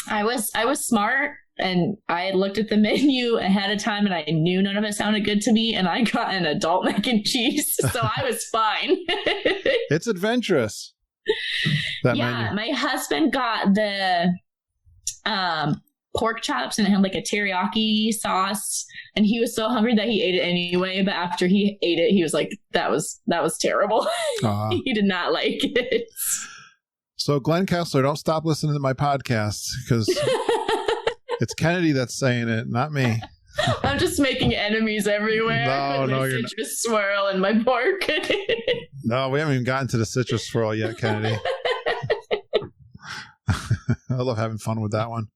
I was smart and I looked at the menu ahead of time and I knew none of it sounded good to me. And I got an adult mac and cheese. So I was fine. It's adventurous. Yeah. My husband got the pork chops and it had like a teriyaki sauce. And he was so hungry that he ate it anyway. But after he ate it, he was like, that was terrible. He did not like it. So Glenn Kessler, don't stop listening to my podcast because it's Kennedy that's saying it, not me. I'm just making enemies everywhere. No, you're not. Citrus swirl and my pork. No, we haven't even gotten to the citrus swirl yet, Kennedy. I love having fun with that one.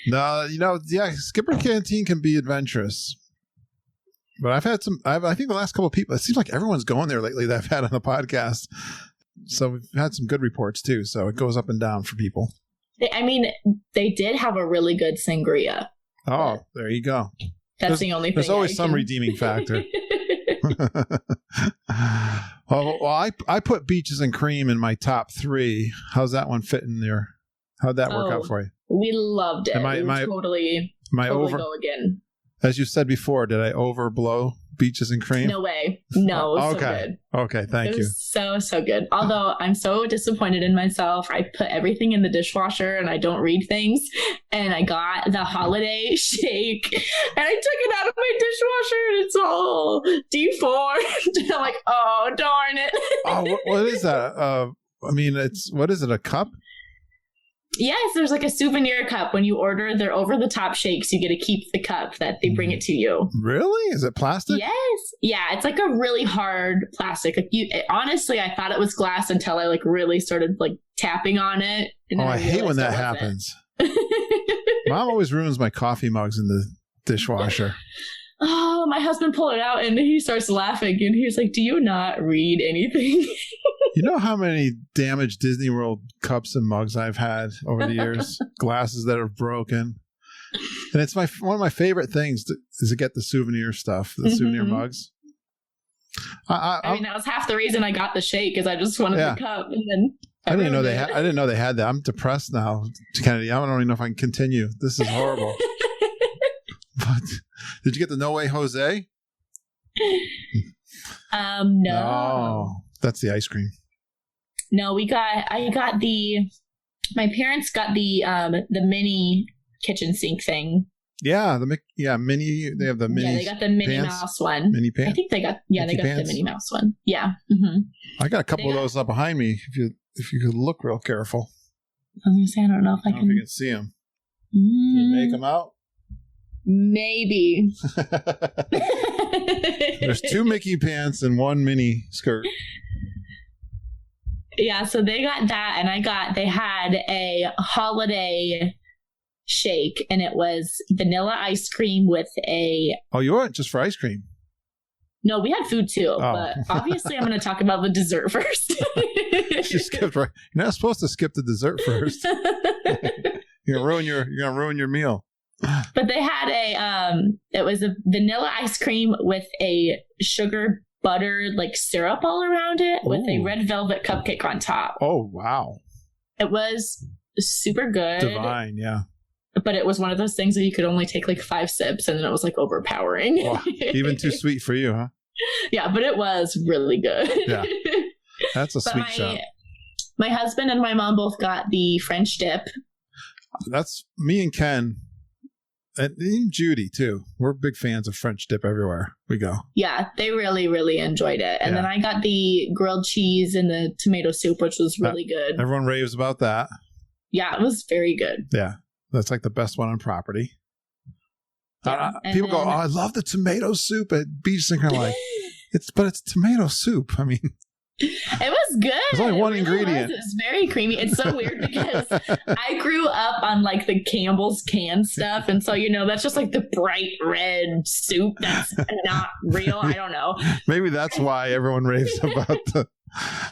No, Skipper Canteen can be adventurous. But I've had I think the last couple of people, it seems like everyone's going there lately that I've had on the podcast. So we've had some good reports too. So it goes up and down for people. They did have a really good sangria. Oh, there you go. That's the only thing. There's always some redeeming factor. well, I put Beaches and Cream in my top 3. How's that one fit in there? How'd that work out for you? We loved it. Totally go again. As you said before, did I overblow Beaches and Cream? No way. No, it was so good. Okay, thank you. So good. Although I'm so disappointed in myself. I put everything in the dishwasher and I don't read things. And I got the holiday shake and I took it out of my dishwasher and it's all deformed. And I'm like, oh, darn it. Oh, what is that? What is it, a cup? Yes, there's like a souvenir cup. When you order their over-the-top shakes, you get to keep the cup that they bring it to you. Really? Is it plastic? Yes. Yeah, it's like a really hard plastic. Honestly, I thought it was glass until I like really started like tapping on it. And I hate when that happens. Mom always ruins my coffee mugs in the dishwasher. Oh, my husband pulled it out and he starts laughing and he's like, do you not read anything? You know how many damaged Disney World cups and mugs I've had over the years? Glasses that are broken. And it's one of my favorite things is to get the souvenir stuff, the souvenir mugs. I mean, that was half the reason I got the shake is I just wanted the cup. And then I didn't know they had that. I'm depressed now, Kennedy. I don't even know if I can continue. This is horrible. But did you get the No Way Jose? No. Oh, that's the ice cream. No, my parents got the mini kitchen sink thing. Yeah, mini. They have the mini. Yeah, they got the Minnie Mouse one. Mini pants. I think they got the Minnie Mouse one. Yeah. Mm-hmm. I got a couple of those up behind me. If you could look real careful. I was gonna say I don't know if I can. If you can see them. Can you make them out? Maybe. There's 2 Mickey pants and 1 mini skirt. Yeah, so they got that, and they had a holiday shake, and it was vanilla ice cream with a... Oh, you went just for ice cream? No, we had food too, but obviously I'm going to talk about the dessert first. She skipped right. You're not supposed to skip the dessert first. You're gonna ruin your meal. But they had it was a vanilla ice cream with a sugar butter like syrup all around it with a red velvet cupcake on top. Oh, wow. It was super good. Divine, yeah. But it was one of those things that you could only take like 5 sips and then it was like overpowering. Wow. Even too sweet for you, huh? Yeah, but it was really good. Yeah. That's a sweet shot. My husband and my mom both got the French dip. That's me and Ken. And Judy, too. We're big fans of French dip everywhere we go. Yeah, they really, really enjoyed it. And then I got the grilled cheese and the tomato soup, which was really good. Everyone raves about that. Yeah, it was very good. Yeah, that's like the best one on property. Yeah, people go, I love the tomato soup at Beach. And kind of like, it's tomato soup. I mean... It was good. There's only one ingredient. It was very creamy. It's so weird because I grew up on like the Campbell's canned stuff. And so, that's just like the bright red soup that's not real. I don't know. Maybe that's why everyone raves about the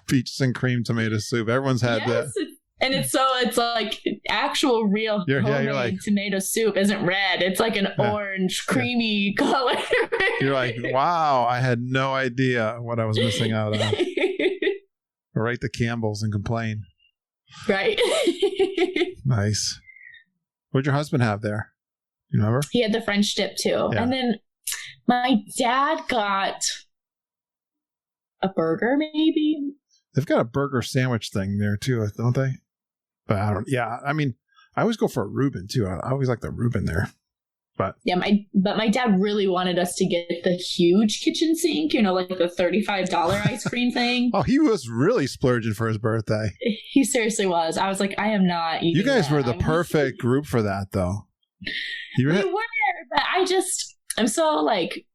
peaches and cream tomato soup. Everyone's had that. And it's like actual real homemade like, tomato soup isn't red. It's like an orange, creamy color. You're like, wow, I had no idea what I was missing out on. Or write the Campbells and complain. Right. Nice. What'd your husband have there? You remember? He had the French dip too. Yeah. And then my dad got a burger, maybe. They've got a burger sandwich thing there too, don't they? But I always go for a Reuben too. I always like the Reuben there. But yeah, my dad really wanted us to get the huge kitchen sink, like the $35 ice cream thing. Oh, he was really splurging for his birthday. He seriously was. I was like, I am not eating. You guys were the perfect group for that, though. We were, but I'm so like.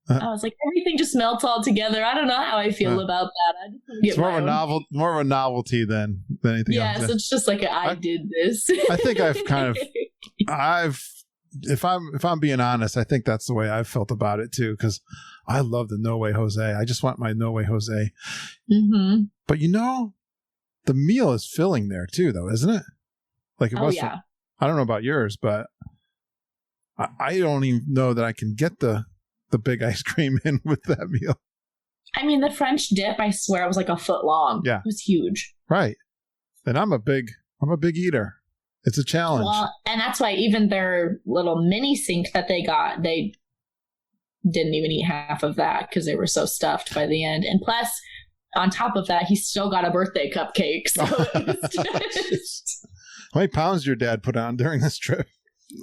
I was like, everything just melts all together. I don't know how I feel about that. It's more of a novelty than anything else. Yes, it's just like I did this. I think if I'm being honest, I think that's the way I've felt about it too, because I love the No Way Jose. I just want my No Way Jose. Mm-hmm. But the meal is filling there too, though, isn't it? Like it was. Yeah. I don't know about yours, but I don't even know that I can get the big ice cream in with that meal. I mean, the French dip, I swear, it was like a foot long. Yeah. It was huge. Right. And I'm a big eater. It's a challenge. Well, and that's why even their little mini sink that they got, they didn't even eat half of that because they were so stuffed by the end. And plus, on top of that, he still got a birthday cupcake. So it was just... How many pounds did your dad put on during this trip?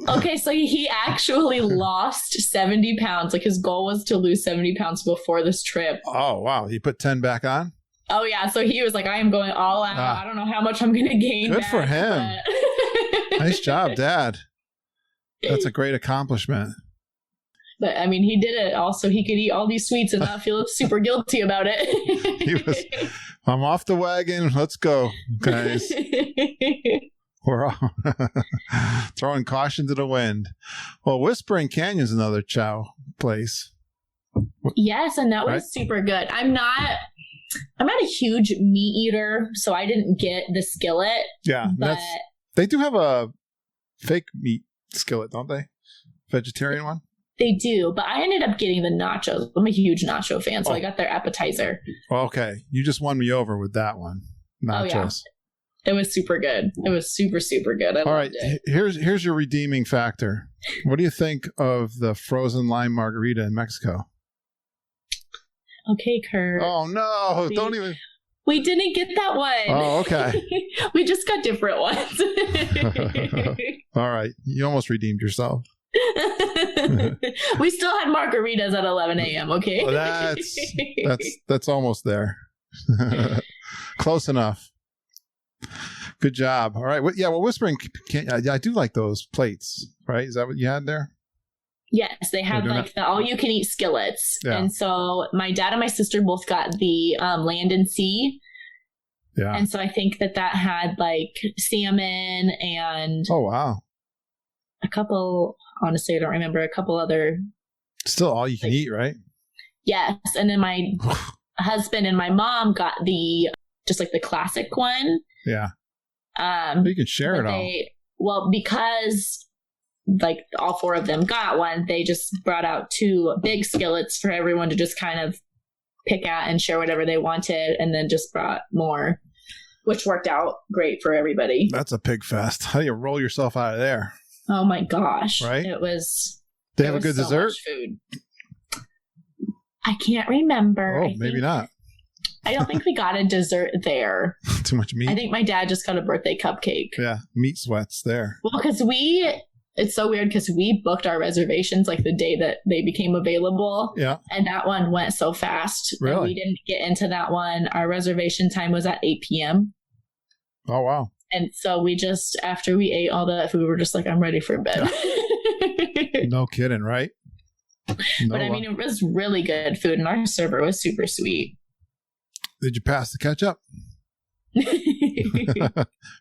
Okay, so he actually lost 70 pounds. Like his goal was to lose 70 pounds before this trip. Oh, wow. He put 10 back on? Oh, yeah. So he was like, I am going all out. I don't know how much I'm going to gain. Good for him. But... Nice job, Dad. That's a great accomplishment. But I mean, he did it also. He could eat all these sweets and not feel super guilty about it. I'm off the wagon. Let's go, guys. We're all throwing caution to the wind. Well, Whispering Canyon's another chow place. Yes, and that was super good. I'm not a huge meat eater, so I didn't get the skillet. Yeah, but they do have a fake meat skillet, don't they? Vegetarian one? They do, but I ended up getting the nachos. I'm a huge nacho fan, so I got their appetizer. Okay, you just won me over with that one. Nachos. Oh, yeah. It was super good. It was super, super good. I loved it. Here's your redeeming factor. What do you think of the frozen lime margarita in Mexico? Okay, Kurt. Oh, no. Don't even... We didn't get that one. Oh, okay. We just got different ones. All right. You almost redeemed yourself. We still had margaritas at 11 a.m., okay? Well, that's almost there. Close enough. Good job. All right. Well, Whispering Canyon, I do like those plates, right? Is that what you had there? Yes, they have like the all-you-can-eat skillets. Yeah. And so my dad and my sister both got the land and sea. Yeah. And so I think that had like salmon and... Oh, wow. A couple, honestly, I don't remember, a couple other... Still all you can eat, right? Yes. And then my husband and my mom got just like the classic one. Yeah. You can share it all. Well, because like all four of them got one, they just brought out 2 big skillets for everyone to just kind of pick out and share whatever they wanted, and then just brought more, which worked out great for everybody. That's a pig fest. How do you roll yourself out of there? Oh my gosh. Right? It was... They have a good dessert? Food. I can't remember. Oh, maybe not. I don't think we got a dessert there. Too much meat? I think my dad just got a birthday cupcake. Yeah, meat sweats there. Well, because it's so weird because we booked our reservations like the day that they became available. Yeah. And that one went so fast. Really? And we didn't get into that one. Our reservation time was at 8 p.m. Oh, wow. And so we just, after we ate all that food, we were just like, I'm ready for bed. Yeah. No kidding, right? But I mean, it was really good food, and our server was super sweet. Did you pass the ketchup?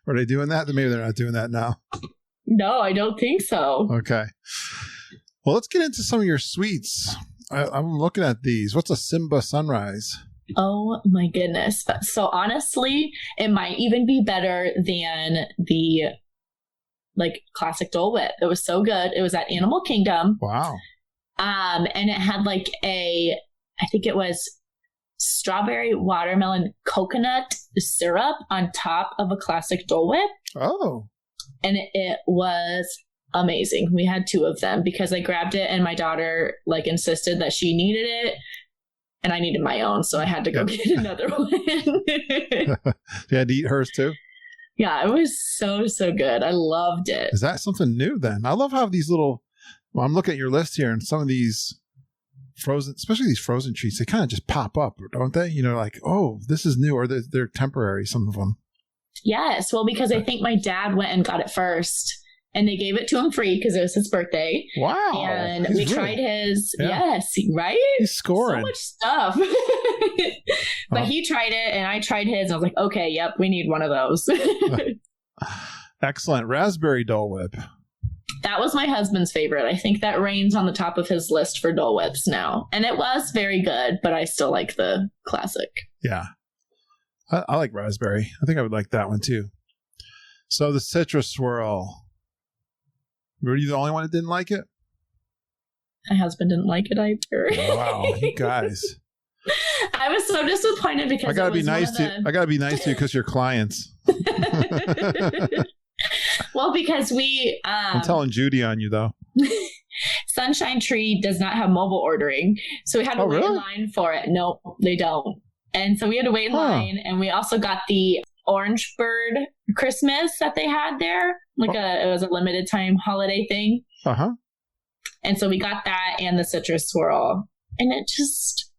Are they doing that? Maybe they're not doing that now. No, I don't think so. Okay. Well, let's get into some of your sweets. I'm looking at these. What's a Simba Sunrise? Oh my goodness. So honestly, it might even be better than the like classic Dole Whip. It was so good. It was at Animal Kingdom. Wow. And it had like I think it was strawberry watermelon coconut syrup on top of a classic Dole Whip. Oh. And it was amazing. We had 2 of them because I grabbed it and my daughter like insisted that she needed it. And I needed my own, so I had to go get another one. You had to eat hers too? Yeah, it was so good. I loved it. Is that something new then? I love how these little, well, I'm looking at your list here and some of these frozen, especially these frozen treats, they kind of just pop up, don't they? You know, like, oh, this is new, or they're temporary, some of them. Yes, well, because I think my dad went and got it first. And they gave it to him free because it was his birthday. Wow. And we tried his, yes, right? He's scoring. So much stuff. But he tried it and I tried his. And I was like, okay, yep, we need one of those. Excellent. Raspberry Dole Whip. That was my husband's favorite. I think that reigns on the top of his list for Dole Whips now. And it was very good, but I still like the classic. Yeah. I like raspberry. I think I would like that one too. So the citrus swirl. Were you the only one that didn't like it? My husband didn't like it either. Wow, you guys. I was so disappointed because I gotta be nice to you. I gotta be nice to you because you're clients. Well, because I'm telling Judy on you though. Sunshine Tree does not have mobile ordering, so we had to wait in line for it. No, they don't. And so we had to wait in line, and we also got the Orange Bird Christmas that they had there. It was a limited time holiday thing. Uh-huh. And so we got that and the citrus swirl. And it just,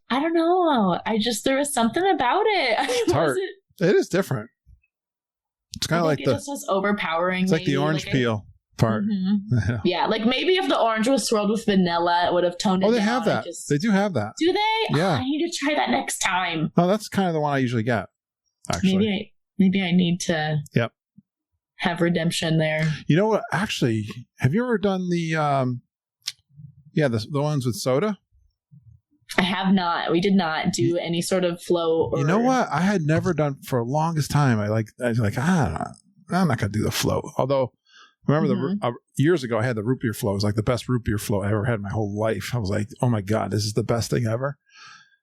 I don't know. There was something about it. It's tart. It is different. It's kind of like it just was overpowering. It's like the orange peel part. Mm-hmm. Yeah, like maybe if the orange was swirled with vanilla, it would have toned it down. Oh, they have that. They do have that. Do they? Yeah. I need to try that next time. Oh, that's kind of the one I usually get, actually. Maybe I need to have redemption there. You know what? Actually, have you ever done the ones with soda? I have not. We did not do any sort of flow. You know what? I had never done for the longest time. I was like, I'm not gonna do the flow. Although, remember years ago, I had the root beer flow. It was like the best root beer flow I ever had in my whole life. I was like, oh my god, this is the best thing ever.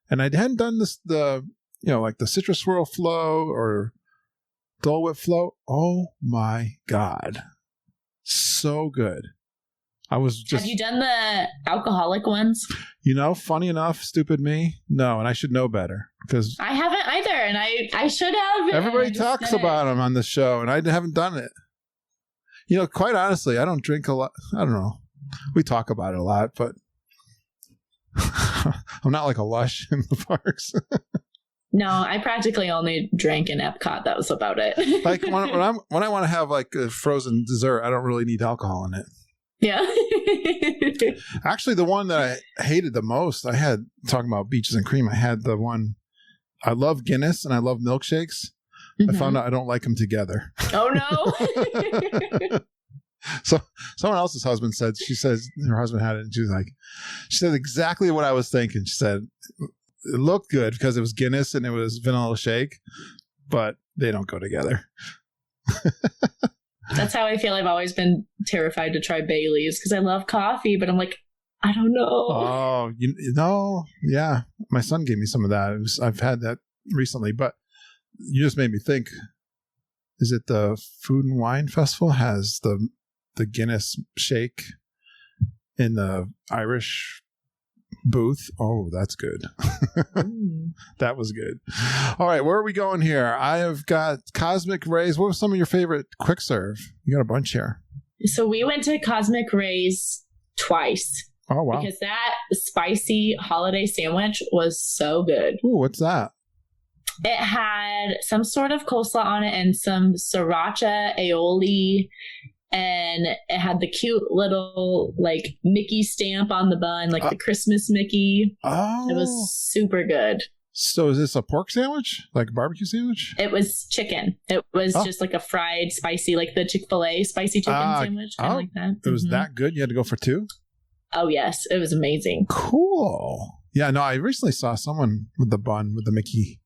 And I hadn't done like the citrus swirl flow or Dole Whip flow. Oh my god, so good. I was just. Have you done the alcoholic ones? Funny enough, stupid me. No, and I should know better because I haven't either, and I should have. Everybody talks about them on the show, and I haven't done it. Quite honestly, I don't drink a lot. I don't know. We talk about it a lot, but I'm not like a lush in the parks. No, I practically only drank in Epcot. That was about it. Like when I want to have like a frozen dessert, I don't really need alcohol in it. Yeah. Actually, the one that I hated the most, I had, talking about beaches and cream, I had the one, I love Guinness and I love milkshakes. Mm-hmm. I found out I don't like them together. Oh, no. So someone else's husband said, she says her husband had it and she said exactly what I was thinking. She said, it looked good because it was Guinness and it was vanilla shake, but they don't go together. That's how I feel. I've always been terrified to try Bailey's because I love coffee, but I'm like, I don't know. Oh, yeah. My son gave me some of that. I've had that recently, but you just made me think. Is it the Food and Wine Festival has the Guinness shake in the Irish booth? Oh, that's good. That was good. All right, where are we going here? I have got Cosmic Rays. What were some of your favorite quick serve? You got a bunch here. So we went to Cosmic Rays twice. Oh, wow. Because that spicy holiday sandwich was so good. Ooh, what's that? It had some sort of coleslaw on it and some sriracha aioli. And it had the cute little like Mickey stamp on the bun, like the Christmas Mickey. Oh, it was super good. So is this a pork sandwich, like a barbecue sandwich? It was chicken. It was just like a fried spicy, like the Chick-fil-A spicy chicken sandwich, kind of like that. It was that good. You had to go for two? Oh yes, it was amazing. Cool. Yeah, no, I recently saw someone with the bun with the Mickey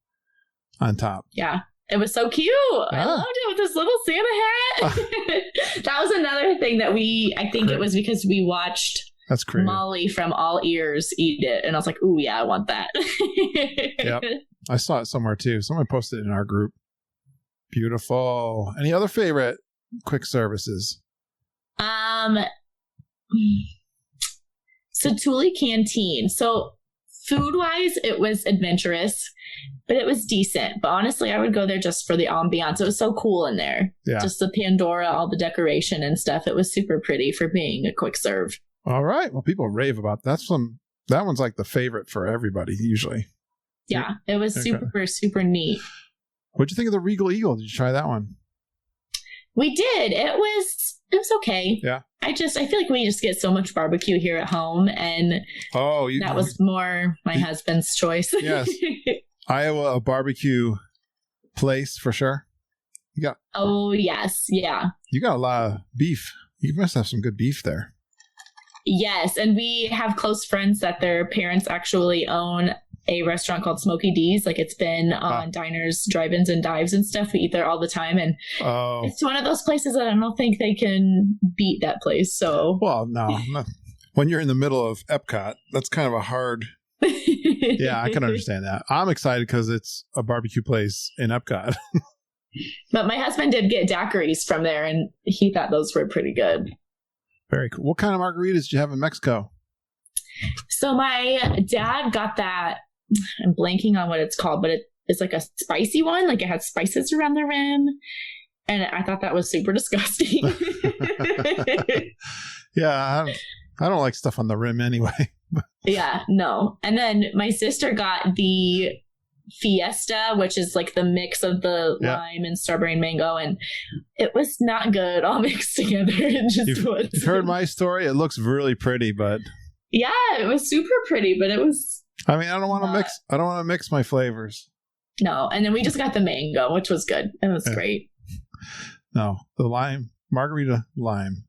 on top. Yeah. It was so cute. I loved it with this little Santa hat. That was another thing that I think it was because we watched That's creative. Molly from All Ears eat it. And I was like, ooh, yeah, I want that. Yep. I saw it somewhere too. Someone posted it in our group. Beautiful. Any other favorite quick services? So Thule Canteen. So food-wise, it was adventurous, but it was decent. But honestly, I would go there just for the ambiance. It was so cool in there. Yeah. Just the Pandora, all the decoration and stuff. It was super pretty for being a quick serve. All right. Well, people rave about that. That one's like the favorite for everybody usually. Yeah, it was super, super neat. What'd you think of the Regal Eagle? Did you try that one? We did. It was okay. Yeah. I feel like we just get so much barbecue here at home, and that was more my husband's choice. Yes. Iowa, a barbecue place for sure. Oh, yes. Yeah. You got a lot of beef. You must have some good beef there. Yes. And we have close friends that their parents actually own a restaurant called Smokey D's. Like, it's been on diners, drive-ins, and dives and stuff. We eat there all the time. And it's one of those places that I don't think they can beat that place. So, well, no. When you're in the middle of Epcot, that's kind of a hard... Yeah, I can understand that. I'm excited because it's a barbecue place in Epcot. But my husband did get daiquiris from there, and he thought those were pretty good. Very cool. What kind of margaritas did you have in Mexico? So my dad got that, I'm blanking on what it's called, but it's like a spicy one. Like, it had spices around the rim. And I thought that was super disgusting. Yeah, I don't like stuff on the rim anyway. Yeah, no. And then my sister got the Fiesta, which is like the mix of the lime and strawberry and mango, and it was not good all mixed together. It just was. You've heard my story. It looks really pretty, but yeah, it was super pretty, but it was. I mean, I don't want to mix my flavors. No, and then we just got the mango, which was good. It was great. No, the lime margarita lime.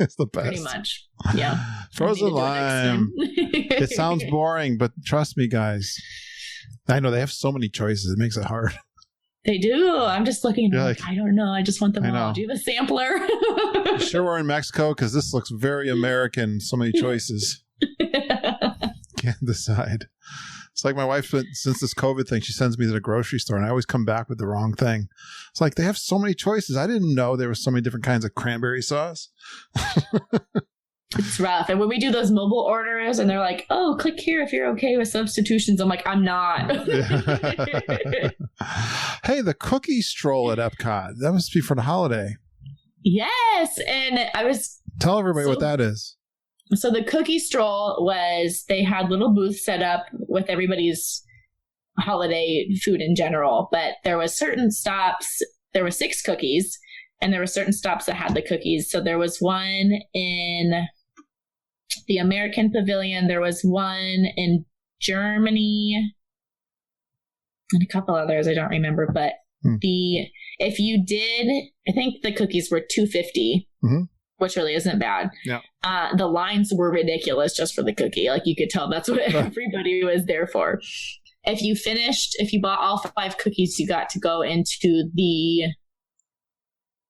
It's the best. Pretty much. Yeah. Frozen lime. It sounds boring, but trust me, guys. I know they have so many choices. It makes it hard. They do. I'm just looking like, I don't know. I just want them all. Do you have a sampler? Sure, we're in Mexico because this looks very American. So many choices. Can't decide. It's like my wife, since this COVID thing, she sends me to the grocery store and I always come back with the wrong thing. It's like they have so many choices. I didn't know there were so many different kinds of cranberry sauce. It's rough. And when we do those mobile orders and they're like, oh, click here if you're okay with substitutions. I'm like, I'm not. Hey, the cookie stroll at Epcot. That must be for the holiday. Yes. And tell everybody what that is. So the cookie stroll was, they had little booths set up with everybody's holiday food in general, but there was certain stops. There were 6 cookies, and there were certain stops that had the cookies. So there was one in the American Pavilion. There was one in Germany and a couple others. I don't remember, but if you did, I think the cookies were $2.50. Mm-hmm. Which really isn't bad. Yeah. The lines were ridiculous just for the cookie. Like, you could tell that's what everybody was there for. If you bought all 5 cookies, you got to go into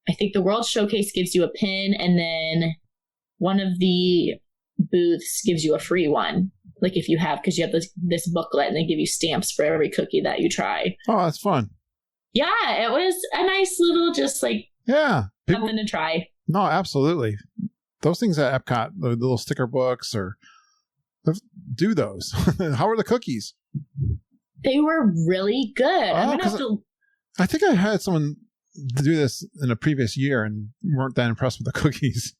I think the World Showcase gives you a pin, and then one of the booths gives you a free one. Like, if you have, because you have this booklet and they give you stamps for every cookie that you try. Oh, that's fun. Yeah, it was a nice little, just like, something to try. No, absolutely. Those things at Epcot, the little sticker books, do those. How are the cookies? They were really good. I think I had someone do this in a previous year and weren't that impressed with the cookies.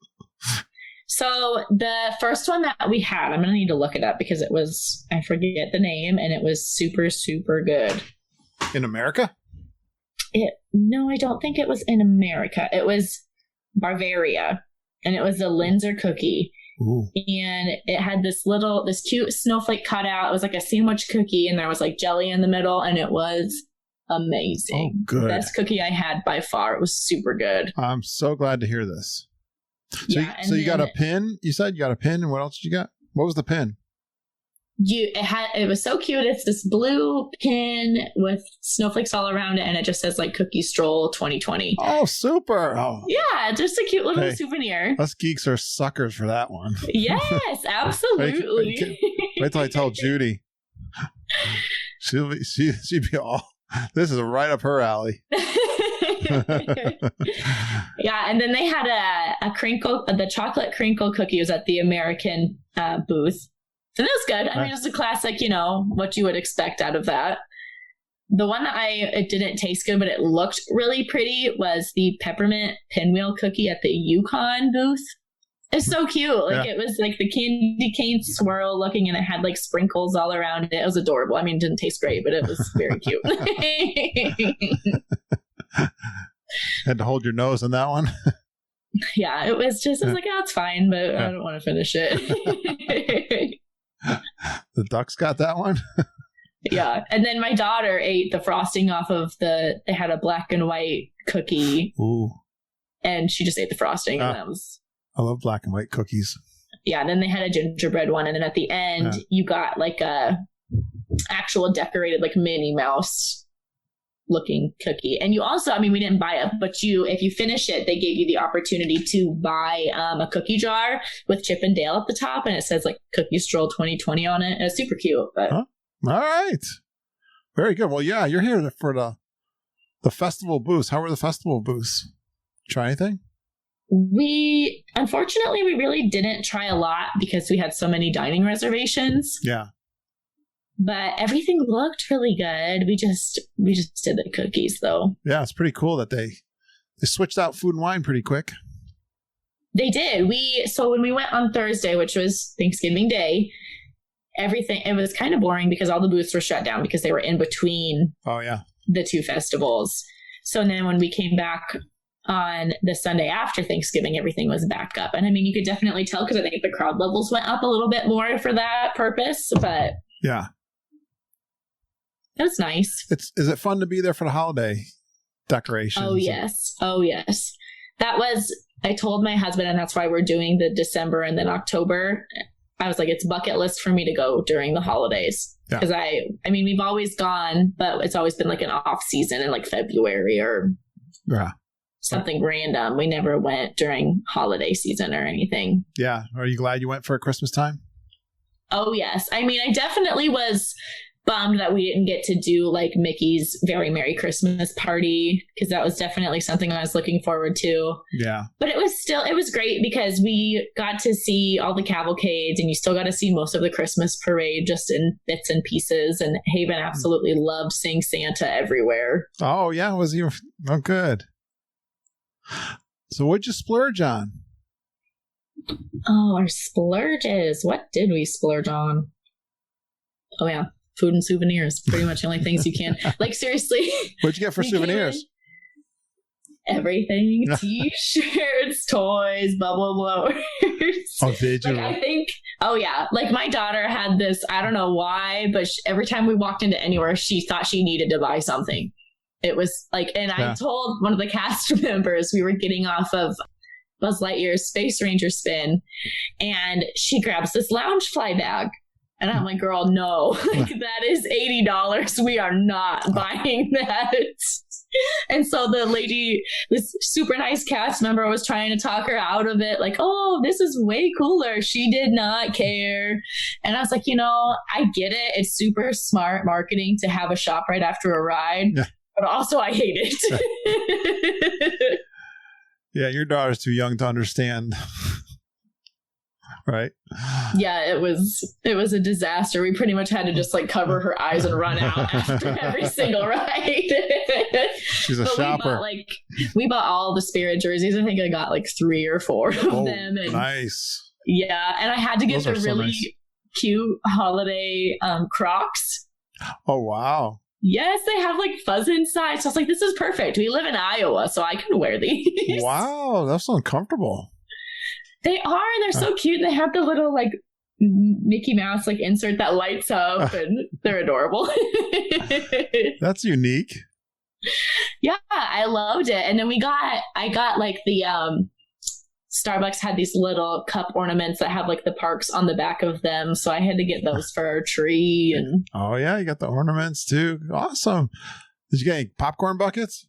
So the first one that we had, I'm going to need to look it up because it was, I forget the name, and it was super, super good. In America? No, I don't think it was in America. It was Bavaria, and it was a Linzer cookie. Ooh. And it had this cute snowflake cutout. It was like a sandwich cookie, and there was like jelly in the middle, and it was amazing. Oh, good. Best cookie I had by far. It was super good. I'm so glad to hear this. So you got a pin? You said you got a pin, and what else did you got? What was the pin? it was so cute. It's this blue pin with snowflakes all around it, and it just says like Cookie Stroll 2020. Oh, super. Oh. Yeah, just a cute little souvenir. Us geeks are suckers for that one. Yes, absolutely. Wait till I tell Judy. She'd be all, this is right up her alley. Yeah, and then they had the chocolate crinkle cookie was at the American booth. And it was good. I mean, it's a classic, what you would expect out of that. The one that it didn't taste good, but it looked really pretty was the peppermint pinwheel cookie at the Yukon booth. It's so cute. It was like the candy cane swirl looking, and it had like sprinkles all around it. It was adorable. I mean, it didn't taste great, but it was very cute. Had to hold your nose on that one. Yeah, I was like, oh, it's fine, but I don't want to finish it. The ducks got that one. Yeah, and then my daughter ate the frosting off of they had a black and white cookie. Ooh. And she just ate the frosting, and that was. I love black and white cookies. Yeah, and then they had a gingerbread one, and then at the end you got like a actual decorated like Minnie Mouse looking cookie. And you also, I mean, we didn't buy it, but if you finish it, they gave you the opportunity to buy a cookie jar with Chip and Dale at the top, and it says like Cookie Stroll 2020 on it. It's super cute. But. Huh? All right. Very good. Well, yeah, you're here for the festival booths. How were the festival booths? Try anything? Unfortunately, we really didn't try a lot because we had so many dining reservations. Yeah. But everything looked really good. We just did the cookies, though. Yeah, it's pretty cool that they switched out food and wine pretty quick. They did. So when we went on Thursday, which was Thanksgiving Day, it was kind of boring because all the booths were shut down because they were in between the two festivals. So then when we came back on the Sunday after Thanksgiving, everything was back up. And I mean, you could definitely tell because I think the crowd levels went up a little bit more for that purpose, but yeah. It was nice. Is it fun to be there for the holiday decorations? Oh, yes. I told my husband, and that's why we're doing the December and then October. I was like, it's bucket list for me to go during the holidays. Because I mean, we've always gone, but it's always been like an off season in like February or something random. We never went during holiday season or anything. Yeah. Are you glad you went for Christmas time? Oh, yes. I mean, I definitely was bummed that we didn't get to do like Mickey's Very Merry Christmas party, because that was definitely something I was looking forward to. Yeah. But it was great because we got to see all the cavalcades, and you still got to see most of the Christmas parade just in bits and pieces. And Haven absolutely loved seeing Santa everywhere. Oh, yeah. Oh, good. So what'd you splurge on? Oh, our splurges. What did we splurge on? Oh, yeah. Food and souvenirs. Pretty much the only things you can. Like, seriously. What'd you get for souvenirs? Everything. T-shirts, toys, bubble blowers. Oh, did you? Oh, yeah. Like, my daughter had this, I don't know why, but every time we walked into anywhere, she thought she needed to buy something. It was like, and I told one of the cast members, we were getting off of Buzz Lightyear's Space Ranger spin, and she grabs this Loungefly bag. And I'm like, girl, no, like that is $80. We are not buying that. And so the lady, this super nice cast member, was trying to talk her out of it. Like, oh, this is way cooler. She did not care. And I was like, I get it. It's super smart marketing to have a shop right after a ride. Yeah. But also I hate it. Yeah, your daughter's too young to understand. Right? Yeah, it was a disaster. We pretty much had to just like cover her eyes and run out after every single ride. She's a shopper. We bought all the Spirit jerseys. I think I got like 3 or 4 of them. And, nice. Yeah, and I had to get the really cute holiday Crocs. Oh, wow. Yes, they have like fuzz inside. So I was like, this is perfect. We live in Iowa, so I can wear these. Wow, that's so uncomfortable. They are. They're so cute. They have the little like Mickey Mouse like insert that lights up, and they're adorable. That's unique. Yeah, I loved it. And then I got like the Starbucks had these little cup ornaments that have like the parks on the back of them. So I had to get those for our tree. And oh, yeah. You got the ornaments too. Awesome. Did you get any popcorn buckets?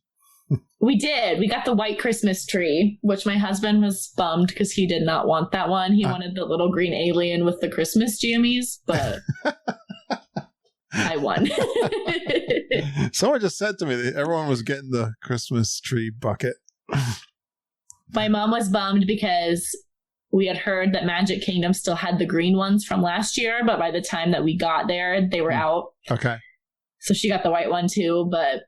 We did. We got the white Christmas tree, which my husband was bummed because he did not want that one. He wanted the little green alien with the Christmas jammies, but I won. Someone just said to me that everyone was getting the Christmas tree bucket. My mom was bummed because we had heard that Magic Kingdom still had the green ones from last year, but by the time that we got there, they were out. Okay. So she got the white one too, but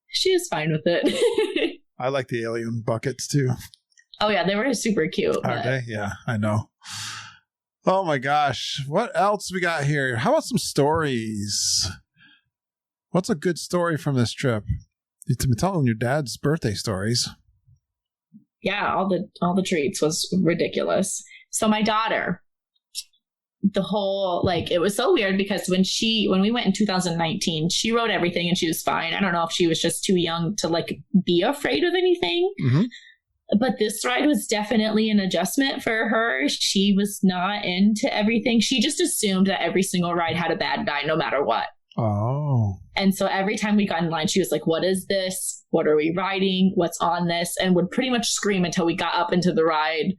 she was fine with it. I like the alien buckets too. Oh yeah, they were super cute. Are they? Yeah, I know. Oh my gosh. What else we got here? How about some stories? What's a good story from this trip? You've been telling your dad's birthday stories. Yeah, all the treats was ridiculous. So my daughter, the whole, like, it was so weird because when we went in 2019, she wrote everything and she was fine. I don't know if she was just too young to like be afraid of anything. Mm-hmm. But this ride was definitely an adjustment for her. She was not into everything. She just assumed that every single ride had a bad guy no matter what. Oh. And so every time we got in line, she was like, what is this? What are we riding? What's on this? And would pretty much scream until we got up into the ride.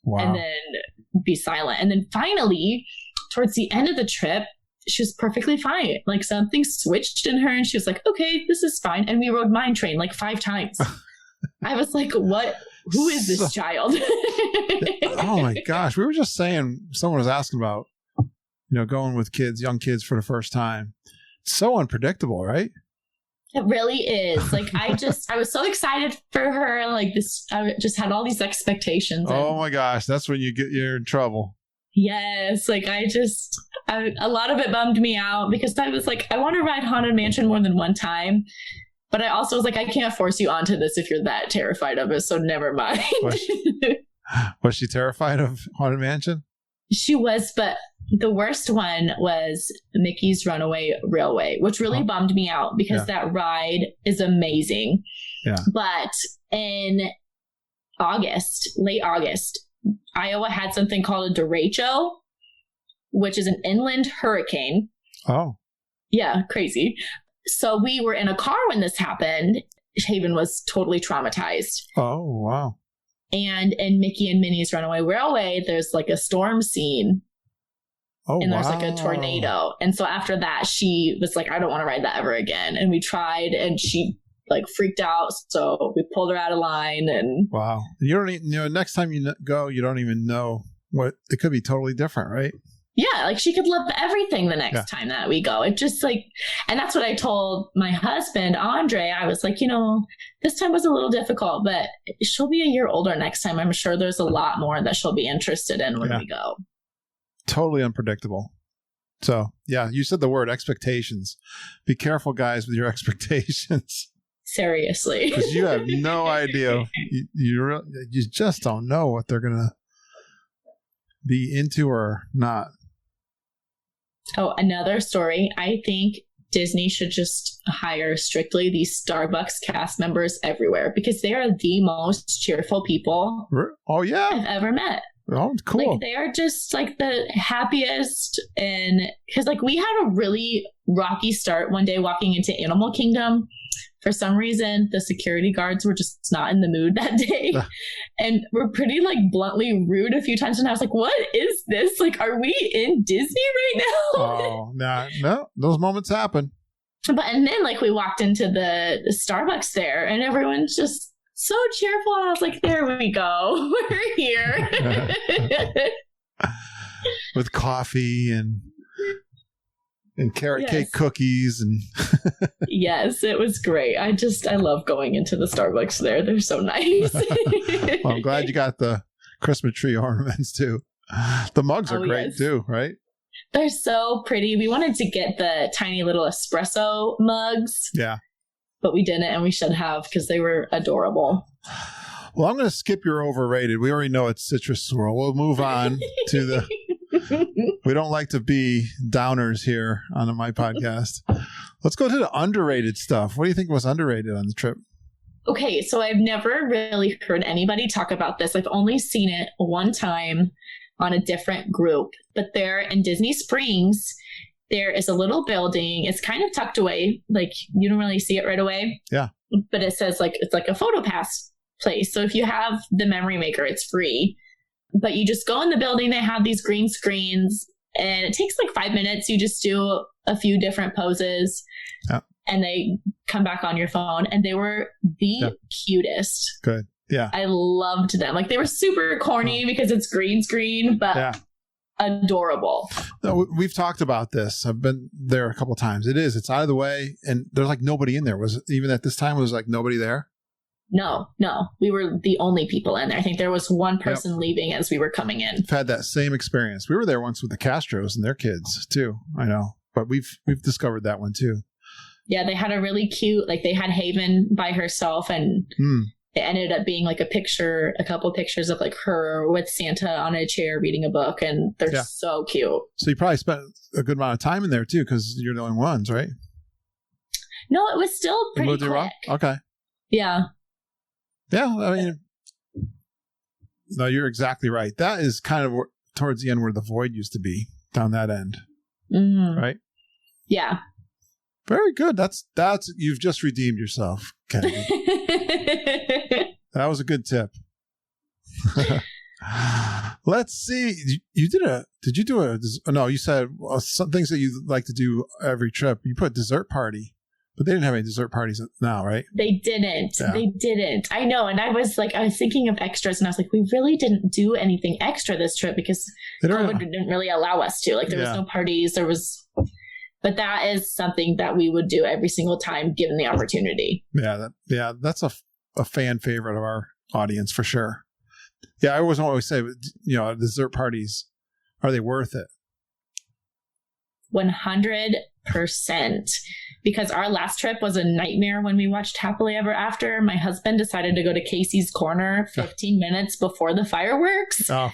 Wow. And then be silent. And then finally, towards the end of the trip, she was perfectly fine. Like something switched in her and she was like, okay, this is fine. And we rode Mine Train like 5 times. I was like, what? Who is this child? Oh my gosh. We were just saying, someone was asking about, going with young kids for the first time. It's so unpredictable, right? It really is. Like, I was so excited for her. Like this, I just had all these expectations. Oh my gosh. That's when you're in trouble. Yes. Like a lot of it bummed me out because I was like, I want to ride Haunted Mansion more than one time. But I also was like, I can't force you onto this if you're that terrified of it. So never mind. Was she terrified of Haunted Mansion? She was, but the worst one was Mickey's Runaway Railway, which really bummed me out because that ride is amazing. Yeah. But in late August, Iowa had something called a derecho, which is an inland hurricane. Oh. Yeah, crazy. So we were in a car when this happened. Haven was totally traumatized. Oh, wow. And in Mickey and Minnie's Runaway Railway, there's like a storm scene. Oh, and there's like a tornado. And so after that, she was like, I don't want to ride that ever again. And we tried and she like freaked out. So we pulled her out of line. And wow. You don't even, next time you go, you don't even know what it could be totally different, right? Yeah, like she could love everything the next time that we go. It just like, and that's what I told my husband, Andre. I was like, this time was a little difficult, but she'll be a year older next time. I'm sure there's a lot more that she'll be interested in when we go. Totally unpredictable. So, yeah, you said the word expectations. Be careful, guys, with your expectations. Seriously. Because you have no idea. You just don't know what they're going to be into or not. Oh, another story. I think Disney should just hire strictly these Starbucks cast members everywhere because they are the most cheerful people I've ever met. Oh, cool. Like, they are just like the happiest. And because like we had a really rocky start one day walking into Animal Kingdom. For some reason, the security guards were just not in the mood that day and were pretty like bluntly rude a few times. And I was like, what is this? Like, are we in Disney right now? Oh, no, those moments happen. And then like we walked into the Starbucks there and everyone's just so cheerful. And I was like, there we go. We're here. With coffee and carrot cake cookies and yes, it was great. I love going into the Starbucks there. They're so nice. Well, I'm glad you got the Christmas tree ornaments too. The mugs are great too, right? They're so pretty. We wanted to get the tiny little espresso mugs. Yeah. But we didn't, and we should have because they were adorable. Well, I'm going to skip your overrated. We already know it's Citrus Swirl. We'll move on to the we don't like to be downers here on my podcast. Let's go to the underrated stuff. What do you think was underrated on the trip? Okay, so I've never really heard anybody talk about this. I've only seen it one time on a different group, but there in Disney Springs, there is a little building. It's kind of tucked away. Like you don't really see it right away. Yeah. But it says like, it's like a photo pass place. So if you have the memory maker, it's free, but you just go in the building. They have these green screens and it takes like 5 minutes. You just do a few different poses and they come back on your phone, and they were the cutest. Good. Yeah. I loved them. Like they were super corny because it's green screen, but adorable. No, we've talked about this. I've been there a couple of times. It's out of the way, and there's like nobody in there. Was even at this time was like nobody there? No. We were the only people in there. I think there was one person leaving as we were coming in. I've had that same experience. We were there once with the Castros and their kids too. I know, but we've discovered that one too. Yeah, they had a really cute, like they had Haven by herself, and it ended up being like a couple pictures of like her with Santa on a chair reading a book, and they're so cute. So you probably spent a good amount of time in there too, because you're the only ones, right? No, it was still pretty quick. Okay. Yeah. Yeah, I mean, no, you're exactly right. That is kind of towards the end where the void used to be, down that end. Right? Yeah. Very good. That's you've just redeemed yourself, Kennedy. That was a good tip. Let's see. No, you said some things that you like to do every trip. You put dessert party, but they didn't have any dessert parties now, right? They didn't. Yeah. They didn't. I know. And I was thinking of extras, and I was like, we really didn't do anything extra this trip because COVID didn't really allow us to. Like there was no parties. But that is something that we would do every single time given the opportunity. Yeah, that's a fan favorite of our audience for sure. Yeah, I always say, dessert parties, are they worth it? 100%. Because our last trip was a nightmare when we watched Happily Ever After. My husband decided to go to Casey's Corner 15 minutes before the fireworks. Oh.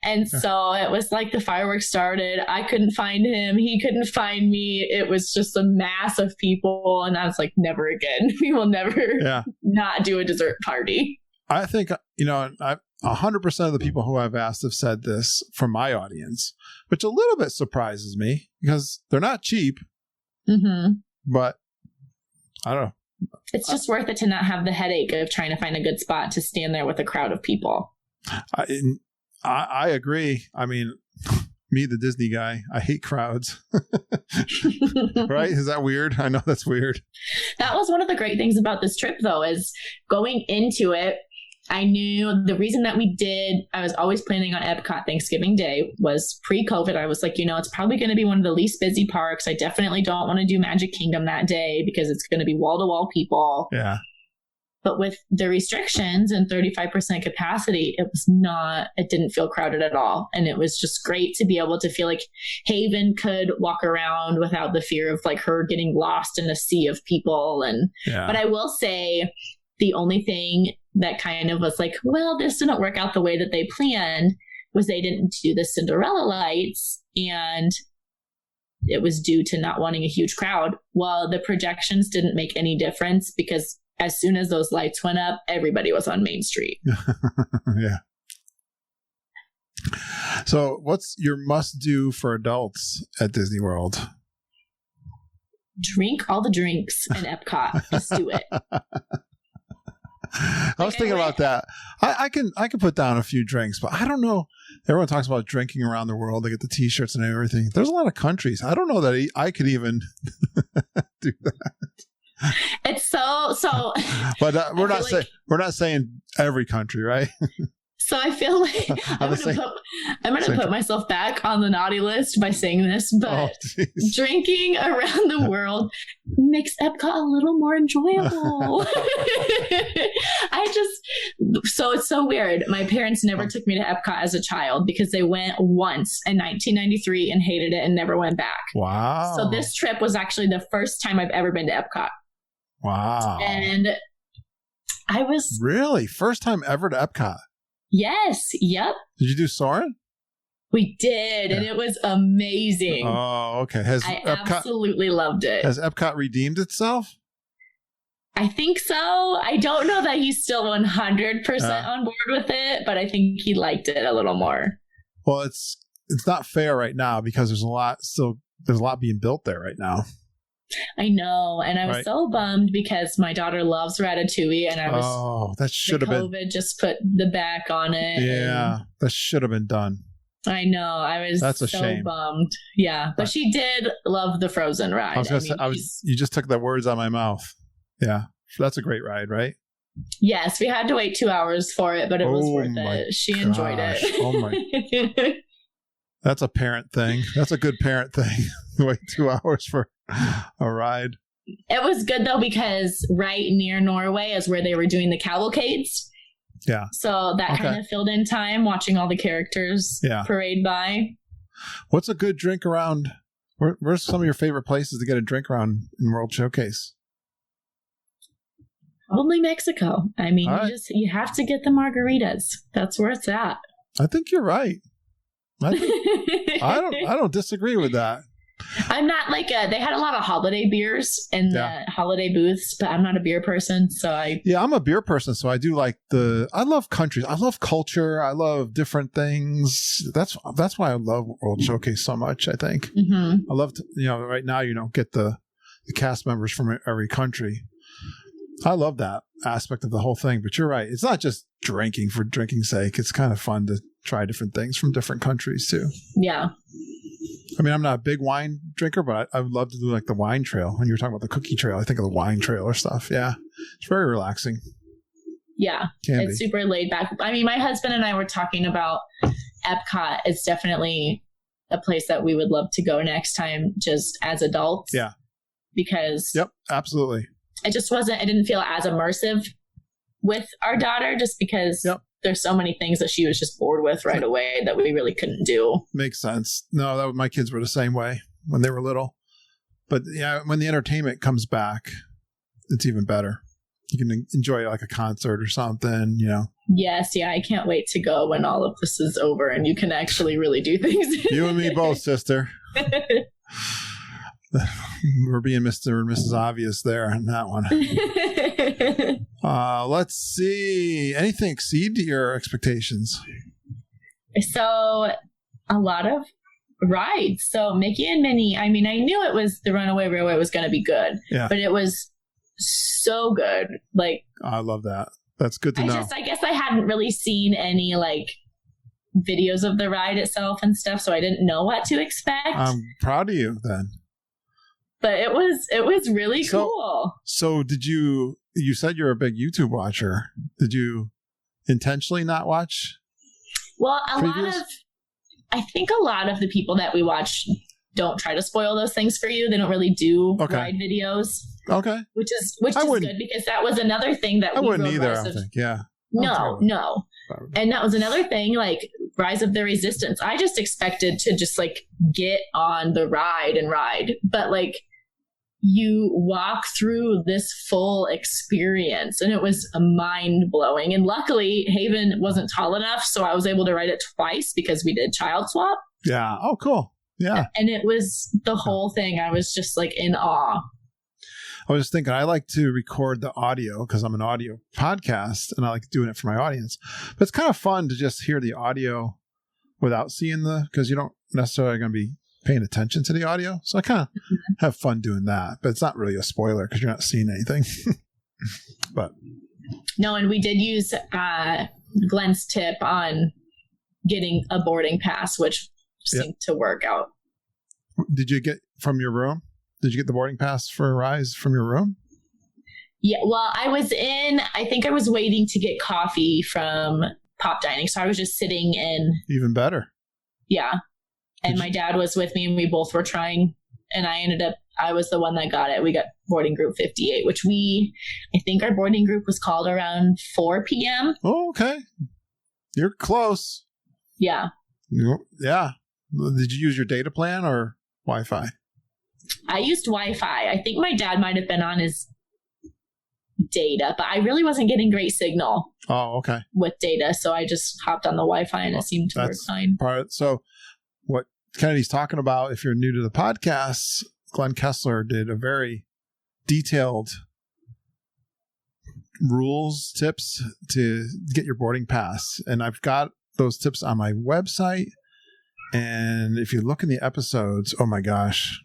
And so it was like the fireworks started. I couldn't find him. He couldn't find me. It was just a mass of people. And I was like, never again. We will never not do a dessert party. I think, 100% of the people who I've asked have said this from my audience, which a little bit surprises me because they're not cheap. But I don't know. It's just worth it to not have the headache of trying to find a good spot to stand there with a crowd of people. I agree. I mean, me, the Disney guy, I hate crowds. Right? Is that weird? I know that's weird. That was one of the great things about this trip, though, is going into it. I knew the reason that I was always planning on Epcot Thanksgiving Day was pre-COVID. I was like, it's probably going to be one of the least busy parks. I definitely don't want to do Magic Kingdom that day because it's going to be wall-to-wall people. Yeah. But with the restrictions and 35% capacity, it didn't feel crowded at all. And it was just great to be able to feel like Haven could walk around without the fear of like her getting lost in a sea of people. But I will say the only thing that kind of was like, well, this didn't work out the way that they planned was they didn't do the Cinderella lights. And it was due to not wanting a huge crowd. Well, the projections didn't make any difference because as soon as those lights went up, everybody was on Main Street. Yeah. So what's your must-do for adults at Disney World? Drink all the drinks in Epcot. Just do it. I was thinking about that. I can put down a few drinks, but I don't know. Everyone talks about drinking around the world. They get the T-shirts and everything. There's a lot of countries. I don't know that I could even do that. It's so. But we're not saying every country, right? So I feel like I'm going to put myself back on the naughty list by saying this, but drinking around the world makes Epcot a little more enjoyable. So it's so weird. My parents never took me to Epcot as a child because they went once in 1993 and hated it and never went back. Wow. So this trip was actually the first time I've ever been to Epcot. Wow. And I was... Really? First time ever to Epcot? Yes. Yep. Did you do Soarin'? We did, and it was amazing. Oh, okay. I absolutely loved it. Has Epcot redeemed itself? I think so. I don't know that he's still 100% on board with it, but I think he liked it a little more. Well, it's not fair right now because there's a lot being built there right now. I know, and I was so bummed because my daughter loves Ratatouille, and I was that should have been. COVID just put the back on it. Yeah, that should have been done. I know. I was That's a shame. Bummed. Yeah, but she did love the Frozen ride. I was going to say, you just took the words out of my mouth. Yeah, that's a great ride, right? Yes, we had to wait 2 hours for it, but it was worth it. She enjoyed it. Oh my! That's a parent thing. That's a good parent thing. Wait 2 hours for a ride. It was good though because right near Norway is where they were doing the cavalcades. Yeah. So that kind of filled in time watching all the characters parade by. What's a good drink around? Where's some of your favorite places to get a drink around in World Showcase? Probably Mexico. I mean, you have to get the margaritas. That's where it's at. I think you're right. I don't disagree with that. I'm not like they had a lot of holiday beers in the holiday booths, but I'm not a beer person, so I'm a beer person, so I do like I love countries. I love culture. I love different things. That's why I love World Showcase so much, I think. I love to, right now you don't get the cast members from every country. I love that aspect of the whole thing, but you're right. It's not just drinking for drinking's sake. It's kind of fun to try different things from different countries too. Yeah. I mean, I'm not a big wine drinker, but I would love to do like the wine trail. When you were talking about the cookie trail, I think of the wine trail or stuff. Yeah. It's very relaxing. Yeah. It's super laid back. I mean, my husband and I were talking about Epcot. It's definitely a place that we would love to go next time just as adults. Yeah. Because. Yep. Absolutely. It didn't feel as immersive with our daughter just because there's so many things that she was just bored with right away that we really couldn't do. Makes sense. No, my kids were the same way when they were little. But yeah, when the entertainment comes back, it's even better. You can enjoy like a concert or something, Yes, yeah, I can't wait to go when all of this is over and you can actually really do things. You and me both, sister. We're being Mr. and Mrs. Obvious there on that one. Let's see. Anything exceed your expectations? So, a lot of rides. So, Mickey and Minnie, I mean, I knew the Runaway Railway was going to be good. Yeah. But it was so good. Like, I love that. That's good to know. I guess I hadn't really seen any, videos of the ride itself and stuff, so I didn't know what to expect. I'm proud of you then. But it was really cool. So you said you're a big YouTube watcher. Did you intentionally not watch? Well, I think a lot of the people that we watch don't try to spoil those things for you. They don't really do ride videos. Okay. Which is good because that was another thing that I wouldn't either, I think. Yeah. No. And that was another thing, Rise of the Resistance. I just expected to just get on the ride and ride. But you walk through this full experience and it was mind blowing. And luckily Haven wasn't tall enough. So I was able to ride it twice because we did child swap. Yeah. Oh, cool. Yeah. And it was the whole thing. I was just in awe. I was just thinking, I like to record the audio because I'm an audio podcast and I like doing it for my audience. But it's kind of fun to just hear the audio without seeing because you don't necessarily going to be paying attention to the audio. So I kind of have fun doing that. But it's not really a spoiler because you're not seeing anything. But no, and we did use Glenn's tip on getting a boarding pass, which seemed to work out. Did you get from your room? Did you get the boarding pass for Rise from your room? Yeah, well, I think I was waiting to get coffee from Pop Dining. So I was just sitting in. Even better. Yeah. And my dad was with me and we both were trying. And I was the one that got it. We got boarding group 58, which I think our boarding group was called around 4 p.m. Oh, okay. You're close. Yeah. Yeah. Did you use your data plan or Wi-Fi? I used Wi-Fi. I think my dad might have been on his data, but I really wasn't getting great signal. Oh, okay. With data, so I just hopped on the Wi-Fi and it seemed to work fine. So what Kennedy's talking about, if you're new to the podcast, Glenn Kessler did a very detailed rules tips to get your boarding pass. And I've got those tips on my website. And if you look in the episodes, oh my gosh,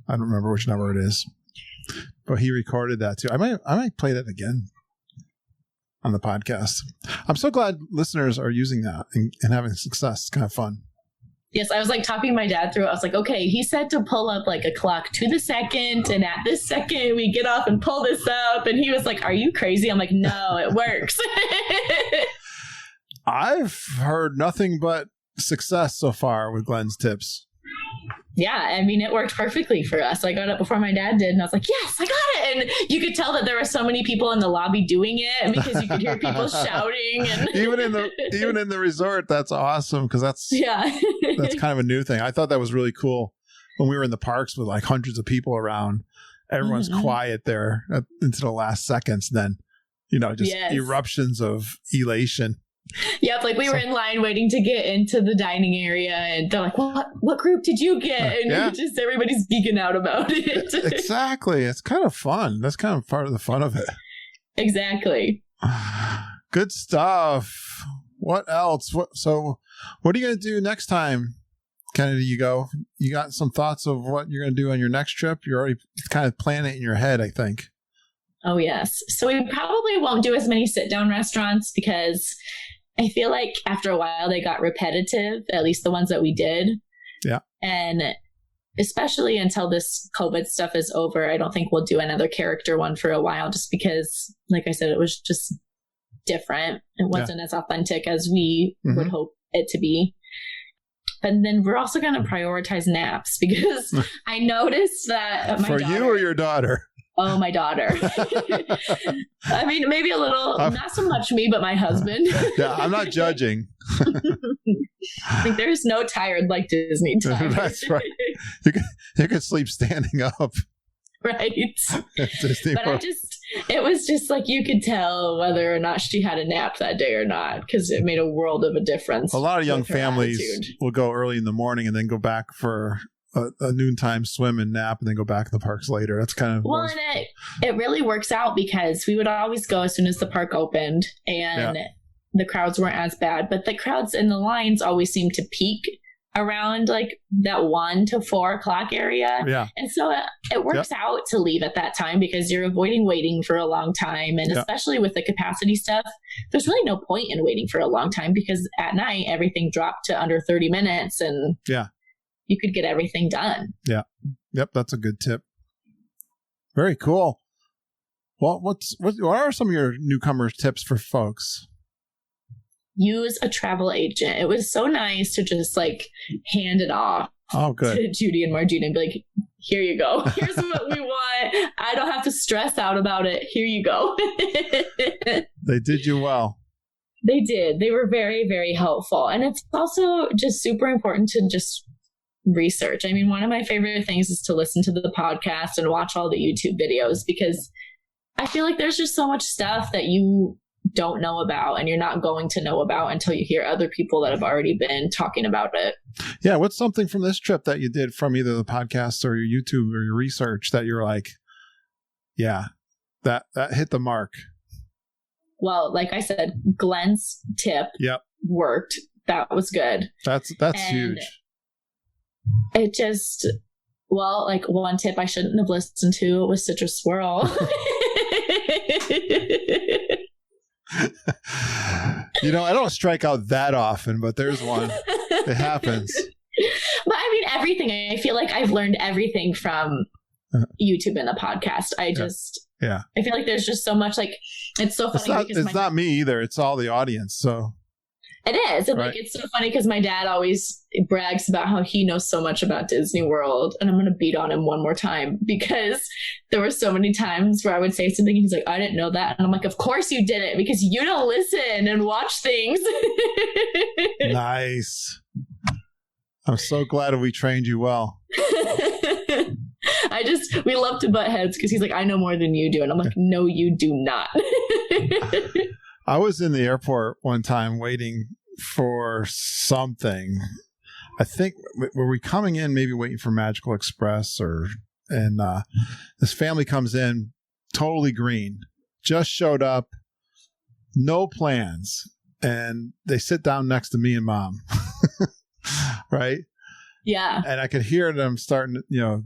I don't remember which number it is, but he recorded that too. I might play that again on the podcast. I'm so glad listeners are using that and having success. It's kind of fun. Yes, I was like talking my dad through it. I was like, okay, he said to pull up like a clock to the second, and at this second we get off and pull this up. And he was like, are you crazy? I'm like, no, it works. I've heard nothing but success so far with Glenn's tips. Yeah, I mean, it worked perfectly for us. I got up before my dad did, and I was like, yes, I got it. And you could tell that there were so many people in the lobby doing it because you could hear people shouting. And even in the resort, that's awesome because that's kind of a new thing. I thought that was really cool when we were in the parks with like hundreds of people around. Everyone's quiet there into the last seconds. Then, just eruptions of elation. Yep, like we were in line waiting to get into the dining area, and they're like, what group did you get? And just everybody's geeking out about it. Exactly. It's kind of fun. That's kind of part of the fun of it. Exactly. Good stuff. What else? So what are you going to do next time, Kennedy? You got some thoughts of what you're going to do on your next trip? You're already kind of planning it in your head, I think. Oh, yes. So we probably won't do as many sit-down restaurants because I feel like after a while they got repetitive, at least the ones that we did. Yeah. And especially until this COVID stuff is over, I don't think we'll do another character one for a while just because, like I said, it was just different. It wasn't as authentic as we would hope it to be. And then we're also going to prioritize naps because I noticed that my daughter... For you or your daughter? Oh, my daughter. I mean, maybe a little, not so much me, but my husband. Yeah, I'm not judging. I think there's no tired like Disney time. That's right. You can sleep standing up. Right. But it was just like you could tell whether or not she had a nap that day or not because it made a world of a difference. A lot of young families will go early in the morning and then go back for a noontime swim and nap and then go back to the parks later. That's kind of... Well, and it really works out because we would always go as soon as the park opened and the crowds weren't as bad, but the crowds in the lines always seem to peak around like that 1 to 4 o'clock area. Yeah. And so it works out to leave at that time because you're avoiding waiting for a long time. And especially with the capacity stuff, there's really no point in waiting for a long time because at night, everything dropped to under 30 minutes and you could get everything done. Yeah. Yep. That's a good tip. Very cool. Well, what are some of your newcomer tips for folks? Use a travel agent. It was so nice to just like hand it off to Judy and Margina and be like, here you go. Here's what we want. I don't have to stress out about it. Here you go. They did you well. They did. They were very, very helpful. And it's also just super important to just research. I mean, one of my favorite things is to listen to the podcast and watch all the YouTube videos because I feel like there's just so much stuff that you don't know about and you're not going to know about until you hear other people that have already been talking about it. Yeah. What's something from this trip that you did from either the podcast or your YouTube or your research that you're like, yeah, that hit the mark? Well, like I said, Glenn's tip worked. That was good. That's huge. It just, well, like one tip I shouldn't have listened to was Citrus Swirl. I don't strike out that often, but there's one. It happens. But I mean, everything. I feel like I've learned everything from YouTube and the podcast. I feel like there's just so much, like, it's so funny. It's not me either. It's all the audience. So it is. And like, it's so funny because my dad always brags about how he knows so much about Disney World. And I'm going to beat on him one more time because there were so many times where I would say something and he's like, I didn't know that. And I'm like, of course you didn't because you don't listen and watch things. Nice. I'm so glad we trained you well. We love to butt heads because he's like, I know more than you do. And I'm like, no, you do not. I was in the airport one time waiting for something. I think, were we coming in, maybe waiting for Magical Express and this family comes in totally green, just showed up, no plans, and they sit down next to me and Mom, right? Yeah. And I could hear them starting,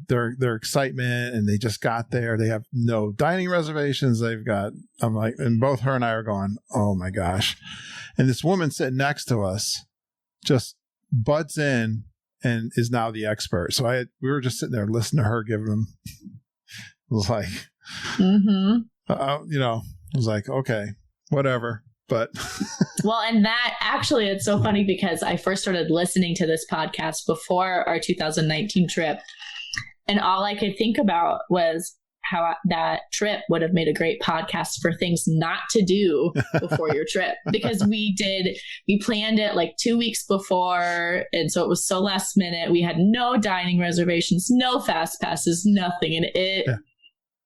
their excitement, and they just got there. They have no dining reservations. I'm like, and both her and I are going, oh my gosh. And this woman sitting next to us just butts in and is now the expert. So we were just sitting there listening to her give them, it was like, I was like, okay, whatever. But well, and that actually, it's so funny because I first started listening to this podcast before our 2019 trip. And all I could think about was how that trip would have made a great podcast for things not to do before your trip, because we planned it like 2 weeks before. And so it was so last minute. We had no dining reservations, no fast passes, nothing. And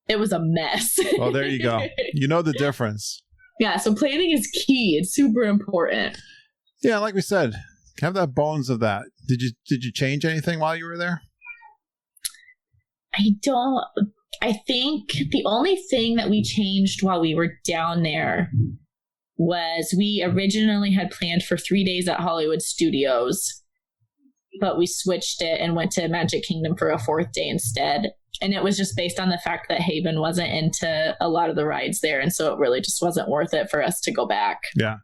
it was a mess. Well, there you go. You know the difference. Yeah, so planning is key. It's super important. Yeah, like we said, have that bones of that. Did you change anything while you were there? I think the only thing that we changed while we were down there was we originally had planned for 3 days at Hollywood Studios, but we switched it and went to Magic Kingdom for a 4th day instead. And it was just based on the fact that Haven wasn't into a lot of the rides there. And so it really just wasn't worth it for us to go back. Yeah.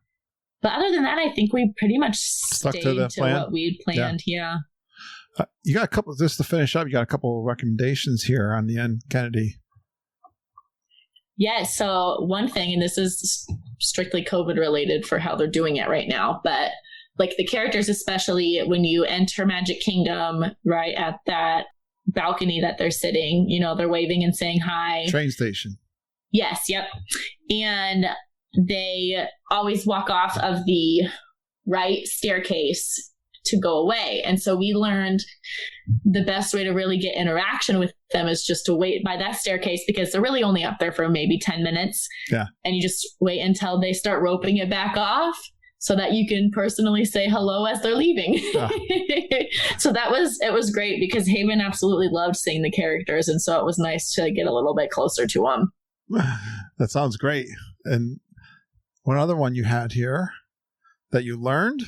But other than that, I think we pretty much stayed to what we'd planned. Yeah. You got a couple, just to finish up, you got a couple of recommendations here on the end, Kennedy. Yeah. So one thing, and this is strictly COVID related for how they're doing it right now, but like the characters, especially when you enter Magic Kingdom, right at that balcony that they're sitting, they're waving and saying hi. Train station. Yes. Yep. And they always walk off of the right staircase to go away. And so we learned the best way to really get interaction with them is just to wait by that staircase, because they're really only up there for maybe 10 minutes. Yeah. And you just wait until they start roping it back off, so that you can personally say hello as they're leaving. So it was great because Haven absolutely loved seeing the characters. And so it was nice to get a little bit closer to them. That sounds great. And one other one you had here that you learned?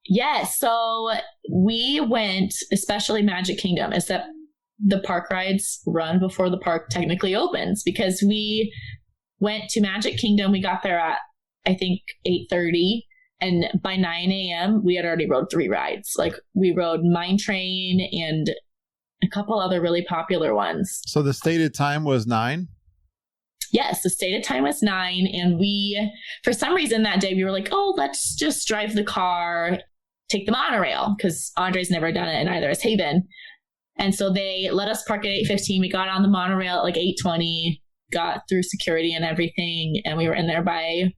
Yes. So we went, especially Magic Kingdom, except the park rides run before the park technically opens, because we went to Magic Kingdom. We got there at, I think, 8:30, and by 9 a.m. we had already rode 3 rides. Like we rode Mine Train and a couple other really popular ones. So the stated time was 9? Yes, the stated time was 9, and we, for some reason that day, we were like, oh, let's just drive the car, take the monorail, because Andre's never done it, and neither has Haven. And so they let us park at 8:15. We got on the monorail at like 8:20, got through security and everything, and we were in there by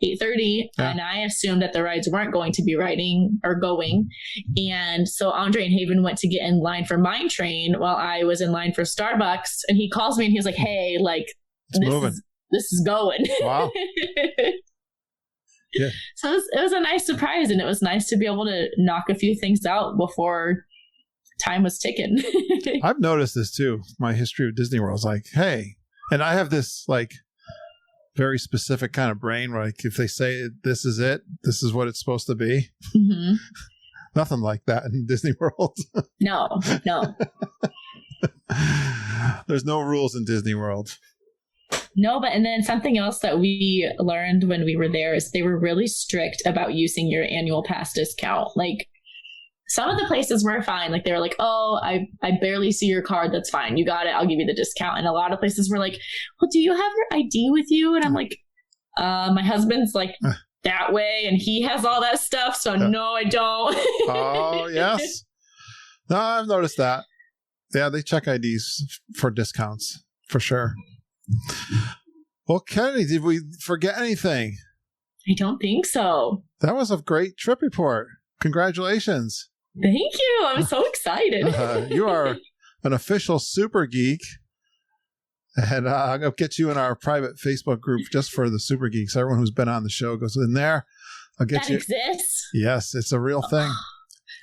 8:30, and I assumed that the rides weren't going to be riding or going. And so Andre and Haven went to get in line for Mine Train while I was in line for Starbucks. And he calls me and he was like, hey, like, this is going. Wow. Yeah. So it was a nice surprise, and it was nice to be able to knock a few things out before time was ticking. I've noticed this too. My history of Disney World is like, hey, and I have this like very specific kind of brain where, like, if they say this is it, this is what it's supposed to be. Mm-hmm. Nothing like that in Disney World. No. There's no rules in Disney World. No, and then something else that we learned when we were there is they were really strict about using your annual pass discount. Like, some of the places were fine. Like, they were like, oh, I barely see your card. That's fine. You got it. I'll give you the discount. And a lot of places were like, well, do you have your ID with you? And I'm like, my husband's like that way, and he has all that stuff. So no, I don't. Oh, yes. No, I've noticed that. Yeah, they check IDs for discounts, for sure. Well, Kennedy, did we forget anything? I don't think so. That was a great trip report. Congratulations. Thank you. I'm so excited. You are an official super geek. And I'm going to get you in our private Facebook group just for the super geeks. Everyone who's been on the show goes in there. I'll get that you. Exists? Yes, it's a real thing.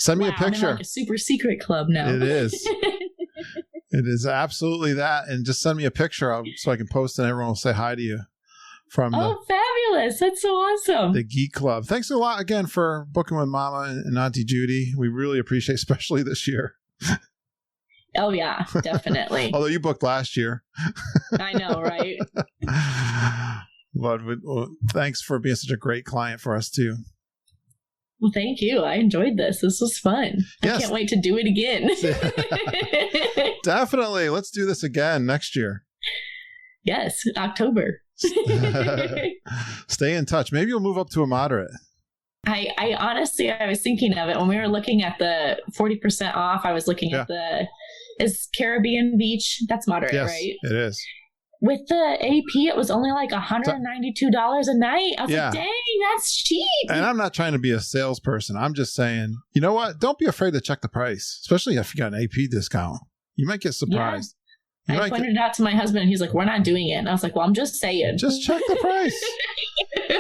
Send me a picture. I'm like a super secret club now. It is. It is absolutely that. And just send me a picture so I can post and everyone will say hi to you from fabulous. That's so awesome. The Geek Club. Thanks a lot again for booking with Mama and Auntie Judy. We really appreciate, especially this year. Oh, yeah, definitely. Although you booked last year. I know, right? But thanks for being such a great client for us, too. Well, thank you. I enjoyed this. This was fun. Yes. I can't wait to do it again. Definitely. Let's do this again next year. Yes, October. Stay in touch. Maybe you'll move up to a moderate. I honestly, I was thinking of it when we were looking at the 40% off. I was looking at is Caribbean Beach. That's moderate, right? It is. With the AP, it was only like $192 a night. I was like, dang, that's cheap. And I'm not trying to be a salesperson. I'm just saying, you know what? Don't be afraid to check the price, especially if you got an AP discount. You might get surprised. Yeah. I pointed it out to my husband, and he's like, we're not doing it. And I was like, well, I'm just saying. Just check the price.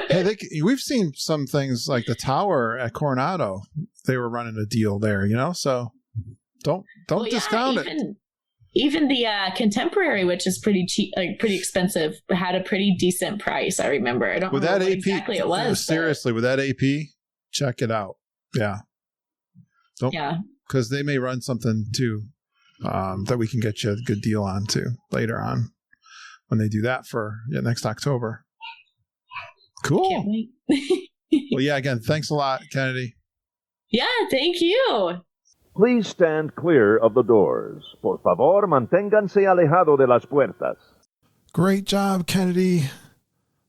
Hey, we've seen some things like the tower at Coronado. They were running a deal there, so don't discount it. Even the Contemporary, which is pretty cheap, like pretty expensive, had a pretty decent price. I remember. I don't remember what AP, exactly it was. Seriously, with that AP, check it out. Yeah. Because they may run something too that we can get you a good deal on too later on when they do that for next October. Cool. Can't wait. Well, yeah. Again, thanks a lot, Kennedy. Yeah, thank you. Please stand clear of the doors. Por favor, manténganse alejado de las puertas. Great job, Kennedy.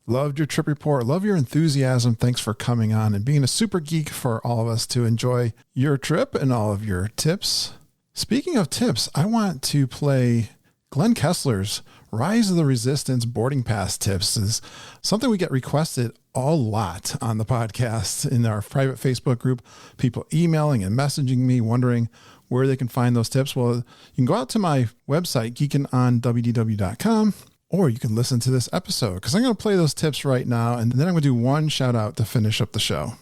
Loved your trip report. Love your enthusiasm. Thanks for coming on and being a super geek for all of us to enjoy your trip and all of your tips. Speaking of tips, I want to play Glenn Kessler's Rise of the Resistance boarding pass tips. Is something we get requested a lot on the podcast in our private Facebook group. People emailing and messaging me wondering where they can find those tips. Well, you can go out to my website, geekinonwdw.com, or you can listen to this episode because I'm going to play those tips right now. And then I'm going to do one shout out to finish up the show.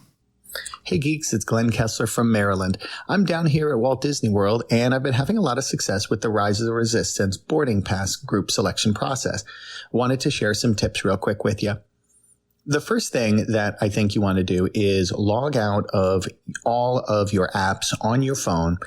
Hey geeks, it's Glenn Kessler from Maryland. I'm down here at Walt Disney World, and I've been having a lot of success with the Rise of the Resistance boarding pass group selection process. Wanted to share some tips real quick with you. The first thing that I think you want to do is log out of all of your apps on your phone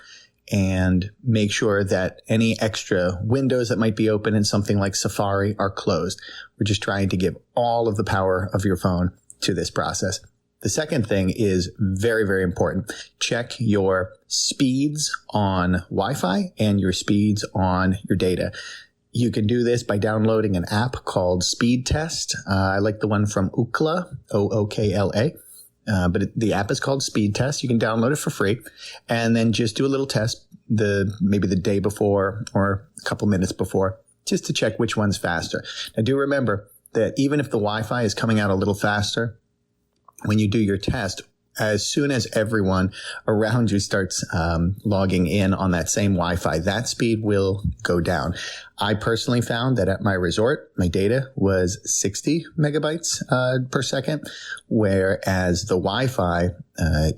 and make sure that any extra windows that might be open in something like Safari are closed. We're just trying to give all of the power of your phone to this process. The second thing is very, very important. Check your speeds on Wi-Fi and your speeds on your data. You can do this by downloading an app called Speed Test. I like the one from Ookla, Ookla. But the app is called Speed Test. You can download it for free and then just do a little test maybe the day before or a couple minutes before just to check which one's faster. Now do remember that even if the Wi-Fi is coming out a little faster, when you do your test, as soon as everyone around you starts logging in on that same Wi-Fi, that speed will go down. I personally found that at my resort, my data was 60 megabytes per second, whereas the Wi-Fi,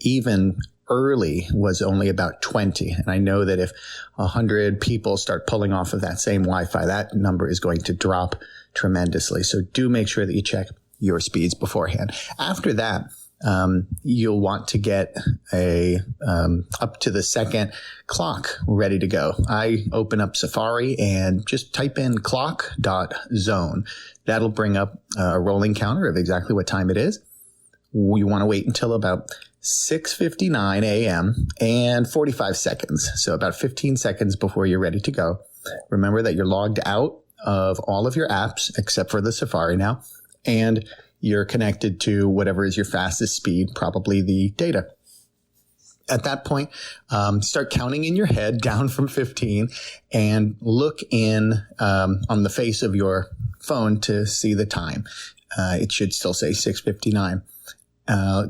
even early, was only about 20. And I know that if 100 people start pulling off of that same Wi-Fi, that number is going to drop tremendously. So do make sure that you check your speeds beforehand. After that, you'll want to get a up to the second clock ready to go. I open up Safari and just type in clock.zone. That'll bring up a rolling counter of exactly what time it is. We want to wait until about 6:59 a.m. and 45 seconds. So about 15 seconds before you're ready to go. Remember that you're logged out of all of your apps except for the Safari now. And you're connected to whatever is your fastest speed, probably the data. At that point, start counting in your head down from 15 and look in on the face of your phone to see the time. It should still say 6:59.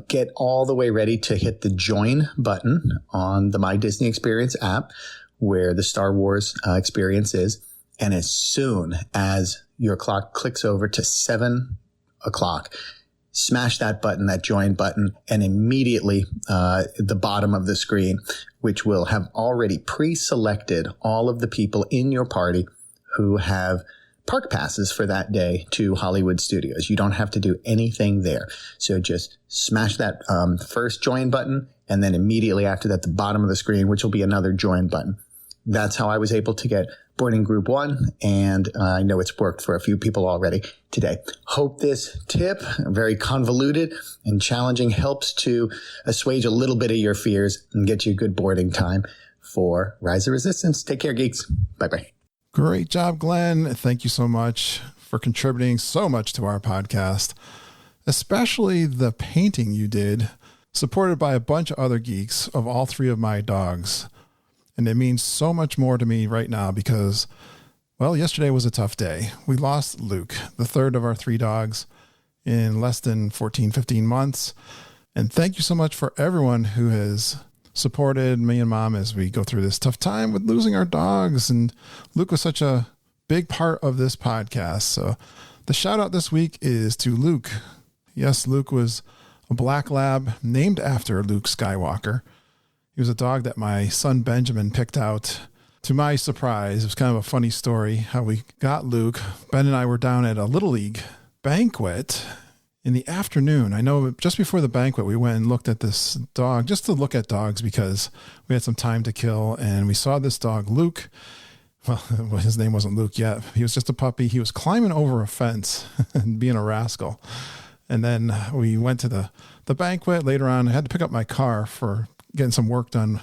Get all the way ready to hit the join button on the My Disney Experience app where the Star Wars experience is. And as soon as your clock clicks over to 7 o'clock, smash that button, that join button, and immediately at the bottom of the screen, which will have already pre-selected all of the people in your party who have park passes for that day to Hollywood Studios. You don't have to do anything there. So just smash that first join button, and then immediately after that, the bottom of the screen, which will be another join button. That's how I was able to get boarding group 1, and I know it's worked for a few people already today. Hope this tip, very convoluted and challenging, helps to assuage a little bit of your fears and get you a good boarding time for Rise of Resistance. Take care, geeks. Bye-bye. Great job, Glenn. Thank you so much for contributing so much to our podcast, especially the painting you did, supported by a bunch of other geeks of all 3 of my dogs. And it means so much more to me right now because, well, yesterday was a tough day. We lost Luke, the 3rd of our 3 dogs, in less than 14, 15 months. And thank you so much for everyone who has supported me and Mom as we go through this tough time with losing our dogs. And Luke was such a big part of this podcast. So the shout out this week is to Luke. Yes, Luke was a black lab named after Luke Skywalker. He was a dog that my son Benjamin picked out to my surprise. It was kind of a funny story how we got Luke. Ben and I were down at a Little League banquet in the afternoon. I know just before the banquet, we went and looked at this dog just to look at dogs because we had some time to kill. And we saw this dog, Luke. Well, his name wasn't Luke yet. He was just a puppy. He was climbing over a fence and being a rascal. And then we went to the banquet later on. I had to pick up my car for getting some work done.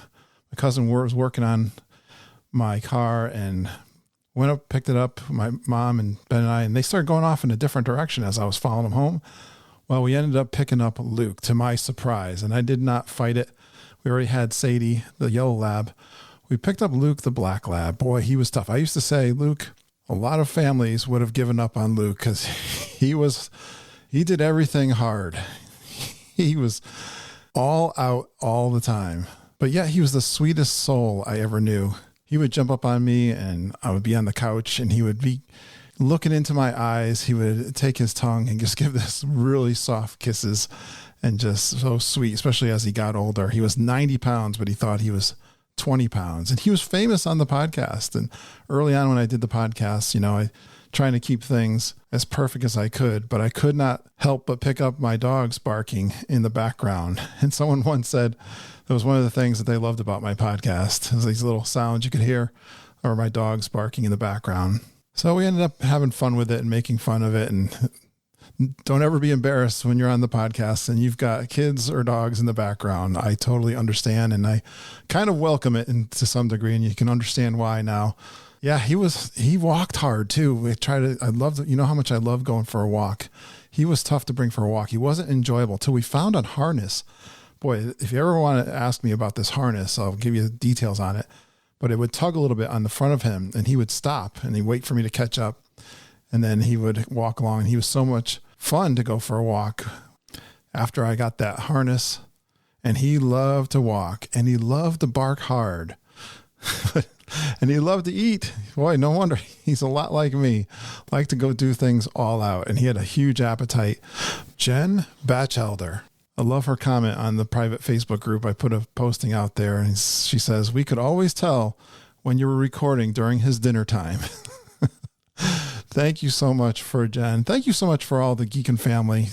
My cousin was working on my car and went up, picked it up, my mom and Ben and I, and they started going off in a different direction as I was following them home. Well, we ended up picking up Luke to my surprise, and I did not fight it. We already had Sadie, the yellow lab. We picked up Luke, the black lab. Boy, he was tough. I used to say, Luke, a lot of families would have given up on Luke because he did everything hard. He was all out all the time. But yet he was the sweetest soul I ever knew. He would jump up on me and I would be on the couch and he would be looking into my eyes. He would take his tongue and just give this really soft kisses and just so sweet, especially as he got older. He was 90 pounds, but he thought he was 20 pounds. And he was famous on the podcast. And early on when I did the podcast, I trying to keep things as perfect as I could, but I could not help but pick up my dogs barking in the background. And someone once said that was one of the things that they loved about my podcast, is these little sounds you could hear, or my dogs barking in the background. So we ended up having fun with it and making fun of it. And don't ever be embarrassed when you're on the podcast and you've got kids or dogs in the background. I totally understand. And I kind of welcome it to some degree, and you can understand why now. Yeah, he walked hard too. I loved, how much I love going for a walk. He was tough to bring for a walk. He wasn't enjoyable till we found a harness. Boy, if you ever want to ask me about this harness, I'll give you the details on it, but it would tug a little bit on the front of him and he would stop and he'd wait for me to catch up. And then he would walk along, and he was so much fun to go for a walk after I got that harness. And he loved to walk and he loved to bark hard. And he loved to eat. Boy, no wonder he's a lot like me. Like to go do things all out. And he had a huge appetite. Jen Batchelder. I love her comment on the private Facebook group. I put a posting out there and she says, we could always tell when you were recording during his dinner time. Thank you so much for Jen. Thank you so much for all the Geekin' family.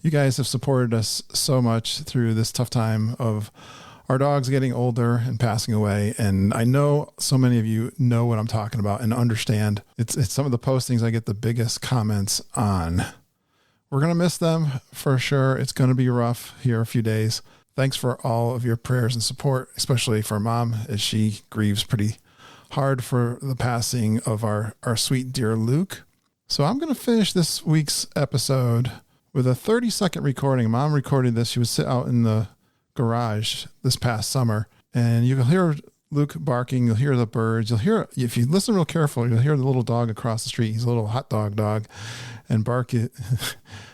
You guys have supported us so much through this tough time of our dogs getting older and passing away. And I know so many of you know what I'm talking about and understand. It's some of the postings I get the biggest comments on. We're going to miss them for sure. It's going to be rough here a few days. Thanks for all of your prayers and support, especially for Mom as she grieves pretty hard for the passing of our sweet dear Luke. So I'm going to finish this week's episode with a 30-second recording. Mom recorded this. She would sit out in the garage this past summer, and you can hear Luke barking. You'll hear the birds. You'll hear, if you listen real careful, you'll hear the little dog across the street. He's a little hot dog and bark it.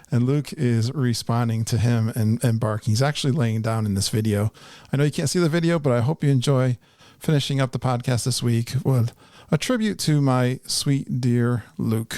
And Luke is responding to him and barking. He's actually laying down in this video. I know you can't see the video, but I hope you enjoy finishing up the podcast this week with a tribute to my sweet dear Luke.